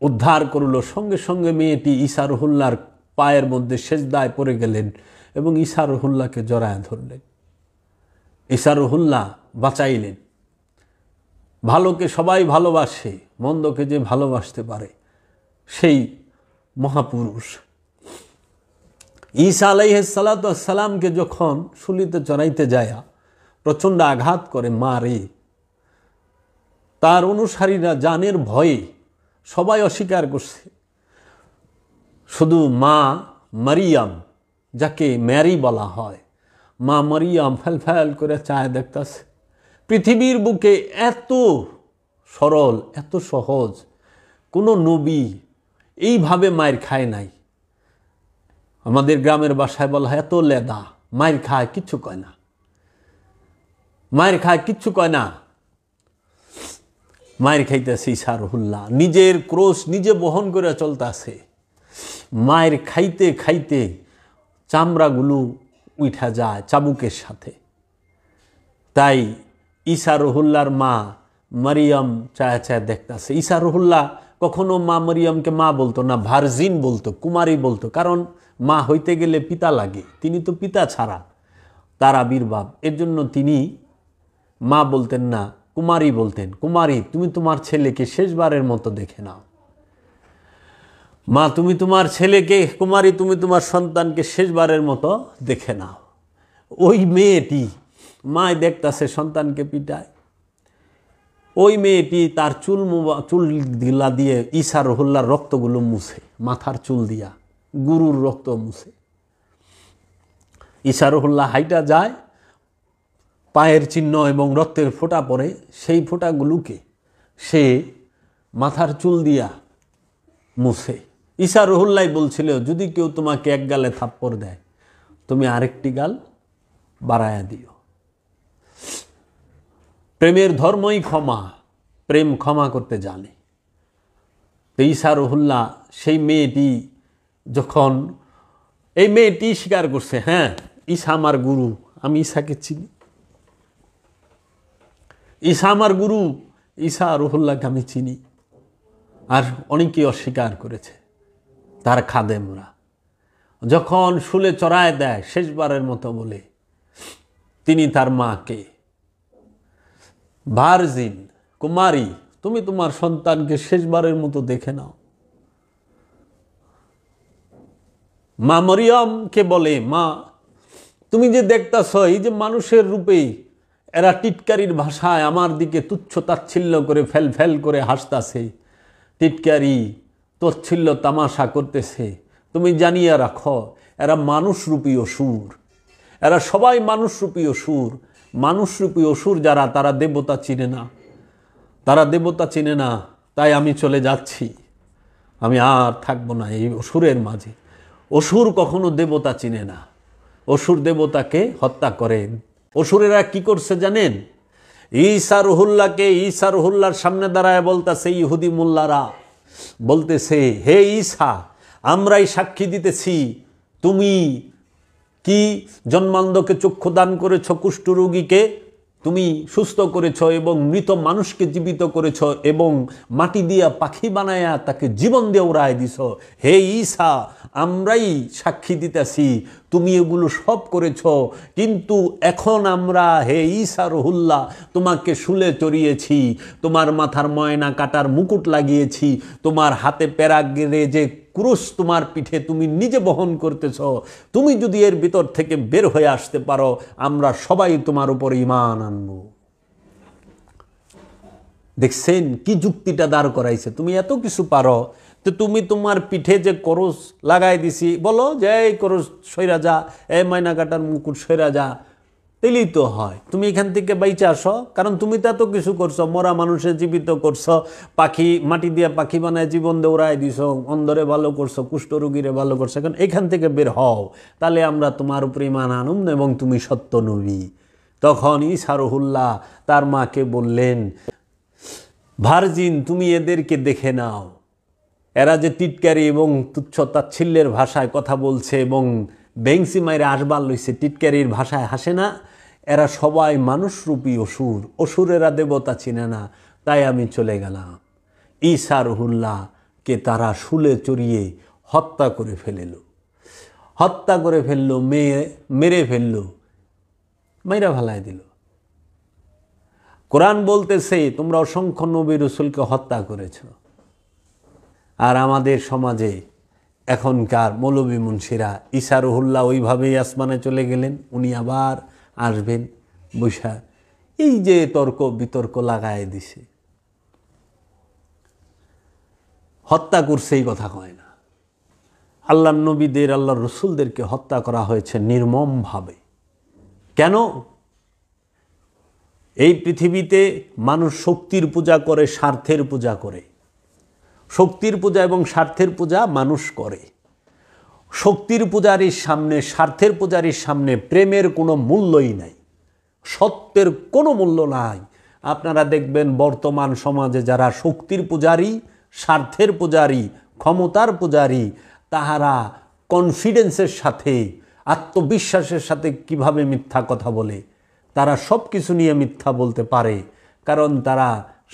উদ্ধার করল। সঙ্গে সঙ্গে মেয়েটি ঈসা রুহুল্লাহর পায়ের মধ্যে সেজদায় পড়ে গেলেন এবং ঈসা রুহুল্লাহকে জড়ায় ধরলেন। ঈসা রুহুল্লাহ বাঁচাইলেন। ভালোকে সবাই ভালোবাসে, মন্দকে যে ভালোবাসতে পারে সেই মহাপুরুষ। ঈসা আলাইহিস সালাতু ওয়াস সালামকে যখন শুলিতে চড়াইতে যায় প্রচণ্ড আঘাত করে, মারে, তার অনুসারীরা জানের ভয়ে সবাই অস্বীকার করছে। শুধু মা মারিয়াম, যাকে ম্যারি বলা হয়, মা মারিয়াম ফেল ফেল করে চায় দেখতেছে। পৃথিবীর বুকে এত সরল, এত সহজ কোনো নবী এইভাবে মায়ের খায় নাই। আমাদের গ্রামের বাসায় বলা হয় এত লেদা, মায়ের খায় কিচ্ছু কয় না, মায়ের খায় কিচ্ছু কয় না। মায়ের খাইতেছে ঈসা রুহুল্লাহ, নিজের ক্রোশ নিজে বহন করে চলতেছে। মায়ের খাইতে খাইতে চামড়াগুলো উঠা যায় চাবুকের সাথে। তাই ঈসা রুহুল্লাহর মা মারিয়াম চায়া চায়া দেখতেছে। ঈসা রুহুল্লাহ কখনো মা মারিয়ামকে মা বলতো না, ভার্জিন বলতো, কুমারী বলতো, কারণ মা হইতে গেলে পিতা লাগে, তিনি তো পিতা ছাড়া তার আবির্ভাব, এর জন্য তিনি মা বলতেন না, কুমারী বলতেন। কুমারী, তুমি তোমার ছেলেকে শেষবারের মতো দেখে নাও। মা, তুমি তোমার ছেলেকে, কুমারী, তুমি তোমার সন্তানকে শেষবারের মতো দেখে নাও। ওই মেয়েটি, মায় দেখতাছে সন্তানকে পিটায়, ওই মেয়েটি তার চুল দিলা দিয়ে ঈসা রুহুল্লাহর রক্তগুলো মুছে, মাথার চুল দিয়া গুরুর রক্ত মুছে। ঈসা রুহুল্লাহ হাইটা যায়, পায়ের চিহ্ন এবং রক্তের ফোঁটা পড়ে, সেই ফোঁটাগুলোকে সে মাথার চুল দিয়া মুছে। ঈসা রুহুল্লাহ বলছিল, যদি কেউ তোমাকে এক গালে থাপ্পড় দেয়, তুমি আরেকটি গাল বাড়ায়া দিও। প্রেমের ধর্মই ক্ষমা, প্রেম ক্ষমা করতে জানে। তো ঈসা রুহুল্লাহ, সেই মেয়েটি যখন, এই মেয়েটি স্বীকার করছে, হ্যাঁ ঈসা আমার গুরু, আমি ঈসাকে চিনি, ঈসা আমার গুরু, ঈসা রুহুল্লাহকে আমি চিনি। আর অনেকেই অস্বীকার করেছে তার খাদেমরা। যখন শুলে চড়ায় দেয় শেষবারের মতো বলে, তিনি তার মাকে, ভার্জিন, কুমারী, তুমি তোমার সন্তানকে শেষবারের মতো দেখে নাও। মা মরিয়মকে বলে, মা তুমি যে দেখতাছ, এই যে মানুষের রূপে এরা টিটকারির ভাষায় আমার দিকে তুচ্ছ তাচ্ছিল্য করে ফেল ফেল করে হাসতাছে, টিটকারি তচ্ছিল্য তামাশা করতেছে, তুমি জানিয়ে রাখো এরা মানুষরূপী অসুর, এরা সবাই মানুষরূপী অসুর। মানুষরূপী অসুর যারা, তারা দেবতা চিনে না, তারা দেবতা চিনে না। তাই আমি চলে যাচ্ছি, আমি আর থাকবো না এই অসুরের মাঝে। অসুর কখনো দেবতা চিনে না, অসুর দেবতাকে হত্যা করে। অসুরেরা কি করছে জানেন? ঈসা রুহুল্লাহকে, ঈসা রুহুল্লাহর সামনে দাঁড়ায় বলতেছে ইহুদি মোল্লারা, বলতেছে, হে ঈসা, আমরাই সাক্ষী দিতেছি তুমি কি জন্মান্ধকে চক্ষু দান করেছ, কুষ্ঠরোগীকে তুমি সুস্থ করেছ, এবং মৃত মানুষকে জীবিত করেছ, এবং মাটি দিয়া পাখি বানায়া তাকে জীবন দিয়ে উড়ায় দিছ। হে ঈসা, আমরাই সাক্ষী দিতেছি তুমি এগুলো সব করেছ, কিন্তু এখন আমরা, হে ঈসা রুহুল্লাহ, তোমাকে শুলে চড়িয়েছি, তোমার মাথার ময়না কাটার মুকুট লাগিয়েছি, তোমার হাতে প্যারাক গেড়ে যে ক্রুশ তোমার পিঠে তুমি নিজে বহন করতেছ, তুমি যদি এর ভিতর থেকে বের হয়ে আসতে পারো, আমরা সবাই তোমার উপর ঈমান আনব। দেখছেন কি যুক্তিটা দাঁড় করাইছে? তুমি এত কিছু পারো, তো তুমি তোমার পিঠে যে করস লাগাই দিছি, বলো যে এই করস সইরা যা, এই ময়না কাটার মুকুট সইরা যা, তেলেই তো হয়। তুমি এখান থেকে বাইচে আসো, কারণ তুমি তো এত কিছু করছো, মরা মানুষের জীবিত করছো, পাখি মাটি দিয়ে পাখি বানায় জীবন দিয়ে উড়াই দিছো, অন্ধরে ভালো করছো, কুষ্ঠরোগীরে ভালো করছো, এখন এখান থেকে বের হও, তাহলে আমরা তোমার উপর ঈমান আনুম এবং তুমি সত্য নবী। তখন ঈসা রুহুল্লাহ তার মাকে বললেন, ভার্জিন, তুমি এদেরকে দেখে নাও, এরা যে টিটকারি এবং তুচ্ছ তাচ্ছিল্যের ভাষায় কথা বলছে এবং বেংসি মাইরে আসবার লইছে, টিটকারির ভাষায় হাসে না, এরা সবাই মানুষরূপী অসুর, অসুরেরা দেবতা চিনে না। তাই আমি চলে গেলাম। ঈসা রুহুল্লাহকে তারা শুলে চড়িয়ে হত্যা করে ফেলল, হত্যা করে ফেললো, মেরে ফেললো, মাইরা ফেলায় দিল। কোরআন বলতেছে তোমরা অসংখ্য নবী রাসূলকে হত্যা করেছ। আর আমাদের সমাজে এখনকার মৌলবী মুন্সিরা, ঈসা রুহুল্লাহ ওইভাবেই আসমানে চলে গেলেন, উনি আবার আসবেন, বৈশা এই যে তর্ক বিতর্ক লাগায় দিছে। হত্যা করছে এই কথা কয় না, আল্লাহর নবীদের, আল্লাহর রসুলদেরকে হত্যা করা হয়েছে নির্মমভাবে। কেন? এই পৃথিবীতে মানুষ শক্তির পূজা করে, স্বার্থের পূজা করে। শক্তির পূজা এবং স্বার্থের পূজা মানুষ করে। শক্তির পূজারীর সামনে, স্বার্থের পূজারীর সামনে প্রেমের কোনো মূল্যই নাই, সত্যের কোনো মূল্য নাই। আপনারা দেখবেন বর্তমান সমাজে যারা শক্তির পূজারী, স্বার্থের পূজারী, ক্ষমতার পূজারী, তাহারা কনফিডেন্সের সাথে আত্মবিশ্বাসের সাথে কিভাবে মিথ্যা কথা বলে। তারা সব কিছু নিয়ে মিথ্যা বলতে পারে, কারণ তারা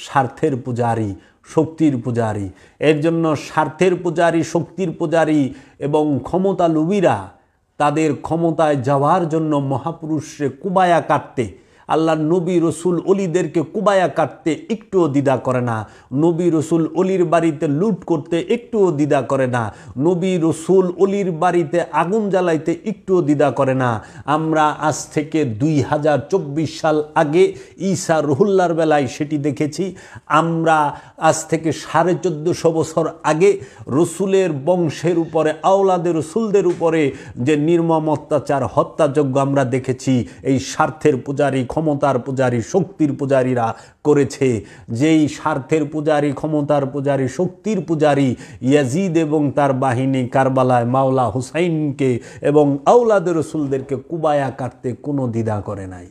স্বার্থের পূজারী, শক্তির পূজারী। এর জন্য স্বার্থের পূজারী, শক্তির পূজারী এবং ক্ষমতা লুবীরা তাদের ক্ষমতায় যাওয়ার জন্য মহাপুরুষে কুবায়া কাটতে, আল্লাহর নবী রসুল অলিদেরকে কুবায়া কাটতে একটুও দ্বিধা করে না। নবী রসুল অলির বাড়িতে লুট করতে একটুও দ্বিধা করে না। নবী রসুল অলির বাড়িতে আগুন জ্বালাইতে একটুও দ্বিধা করে না। আমরা আজ থেকে 2024 সাল আগে ঈসা রুহুল্লাহর বেলায় সেটি দেখেছি। আমরা আজ থেকে 1450 বছর আগে রসুলের বংশের উপরে, আওলাদে রসুলদের উপরে যে নির্মম অত্যাচার, হত্যাযজ্ঞ আমরা দেখেছি এই স্বার্থের পূজারী, ক্ষমতার পূজারী, শক্তির পূজারীরা করেছে। যেই স্বার্থের পূজারী, ক্ষমতার পূজারী, শক্তির পূজারী ইয়াজিদ এবং তার বাহিনী কারবালায় মাওলা হুসাইনকে এবং আওলাদে রসুলদেরকে কুবায়া কাটতে কোনো দ্বিধা করে নাই।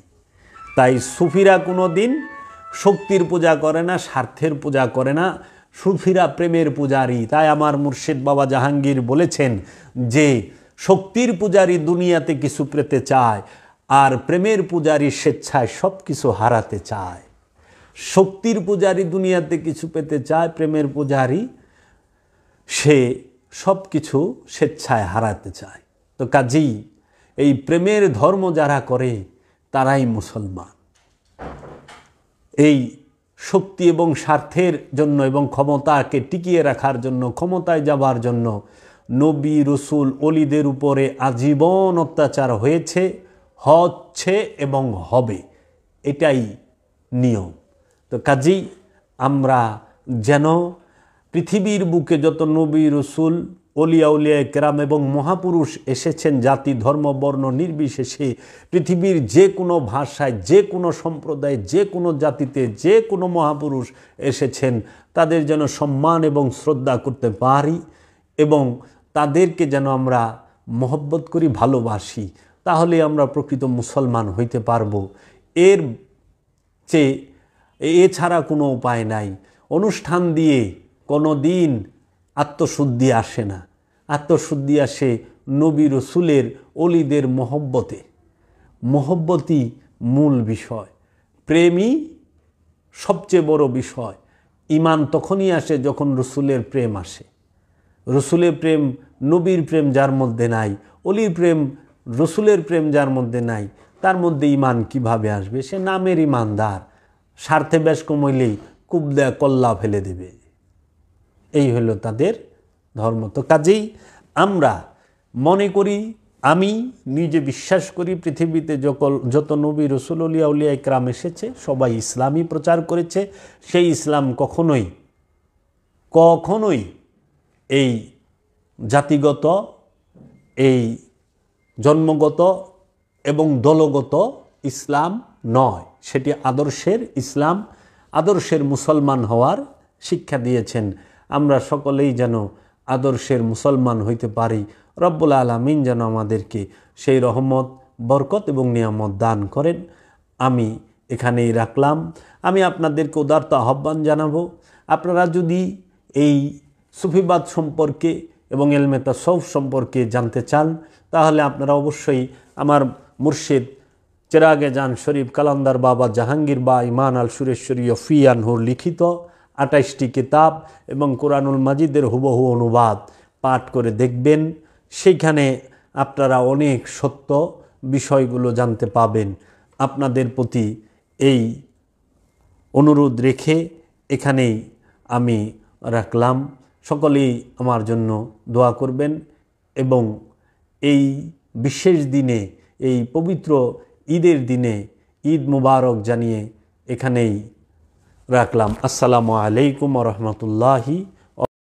তাই সুফিরা কোনো দিন শক্তির পূজা করে না, স্বার্থের পূজা করে না। সুফিরা প্রেমের পূজারী। তাই আমার মুর্শিদ বাবা জাহাঙ্গীর বলেছেন যে শক্তির পূজারী দুনিয়াতে কিছু পেতে চায়, আর প্রেমের পূজারী স্বেচ্ছায় সব কিছু হারাতে চায়। শক্তির পূজারী দুনিয়াতে কিছু পেতে চায়, প্রেমের পূজারী সে সব কিছু স্বেচ্ছায় হারাতে চায়। তো কাজেই এই প্রেমের ধর্ম যারা করে তারাই মুসলমান। এই শক্তি এবং স্বার্থের জন্য এবং ক্ষমতাকে টিকিয়ে রাখার জন্য, ক্ষমতায় যাবার জন্য নবী রসুল অলিদের উপরে আজীবন অত্যাচার হয়েছে, হচ্ছে এবং হবে। এটাই নিয়ম। তো কাজেই আমরা যেন পৃথিবীর বুকে যত নবী রসুল, অলিয়া উলিয়া কেরাম এবং মহাপুরুষ এসেছেন, জাতি ধর্ম বর্ণ নির্বিশেষে, পৃথিবীর যে কোনো ভাষায়, যে কোনো সম্প্রদায়ে, যে কোনো জাতিতে যে কোনো মহাপুরুষ এসেছেন, তাদের যেন সম্মান এবং শ্রদ্ধা করতে পারি এবং তাদেরকে যেন আমরা মহব্বত করি, ভালোবাসি। তাহলে আমরা প্রকৃত মুসলমান হইতে পারবো। এর চেয়ে এছাড়া কোনো উপায় নাই। অনুষ্ঠান দিয়ে কোনো দিন আত্মশুদ্ধি আসে না। আত্মশুদ্ধি আসে নবী রসুলের অলিদের মহব্বতে। মহব্বতই মূল বিষয়, প্রেমই সবচেয়ে বড় বিষয়। ঈমান তখনই আসে যখন রসুলের প্রেম আসে। রসুলের প্রেম, নবীর প্রেম যার মধ্যে নাই, অলির প্রেম, রসুলের প্রেম যার মধ্যে নাই, তার মধ্যে ঈমান কিভাবে আসবে? সে নামের ঈমানদার, স্বার্থে বেশ কমইলেই কূপ দেয়া কল্লা ফেলে দেবে। এই হলো তাদের ধর্ম। তো কাজেই আমরা মনে করি, আমি নিজে বিশ্বাস করি, পৃথিবীতে যত নবী রসুল অলিয়া উলিয়া ইকরাম এসেছে সবাই ইসলামই প্রচার করেছে। সেই ইসলাম কখনোই এই জাতিগত, এই জন্মগত এবং দলগত ইসলাম নয়। সেটি আদর্শের ইসলাম, আদর্শের মুসলমান হওয়ার শিক্ষা দিয়েছেন। আমরা সকলেই যেন আদর্শের মুসলমান হইতে পারি। রব্বুল আলামিন যেন আমাদেরকে সেই রহমত, বরকত এবং নিয়ামত দান করেন। আমি এখানেই রাখলাম। আমি আপনাদেরকে উদারত আহ্বান জানাবো, আপনারা যদি এই সুফিবাদ সম্পর্কে এবং ইলমে তাসাউফ সম্পর্কে জানতে চান, তাহলে আপনারা অবশ্যই আমার মুর্শিদ চেরাগে জান শরীফ কালান্দার বাবা জাহাঙ্গীর বা ইমান আল সুরেশ্বরী ফি আনহুর লিখিত 28টি কিতাব এবং কোরআনুল মাজিদের হুবহু অনুবাদ পাঠ করে দেখবেন। সেইখানে আপনারা অনেক সত্য বিষয়গুলো জানতে পাবেন। আপনাদের প্রতি এই অনুরোধ রেখে এখানেই আমি রাখলাম। সকলেই আমার জন্য দোয়া করবেন এবং এই বিশেষ দিনে, এই পবিত্র ঈদের দিনে ঈদ মুবারক জানিয়ে এখানেই রাখলাম। আসসালামু আলাইকুম ওয়া রাহমাতুল্লাহি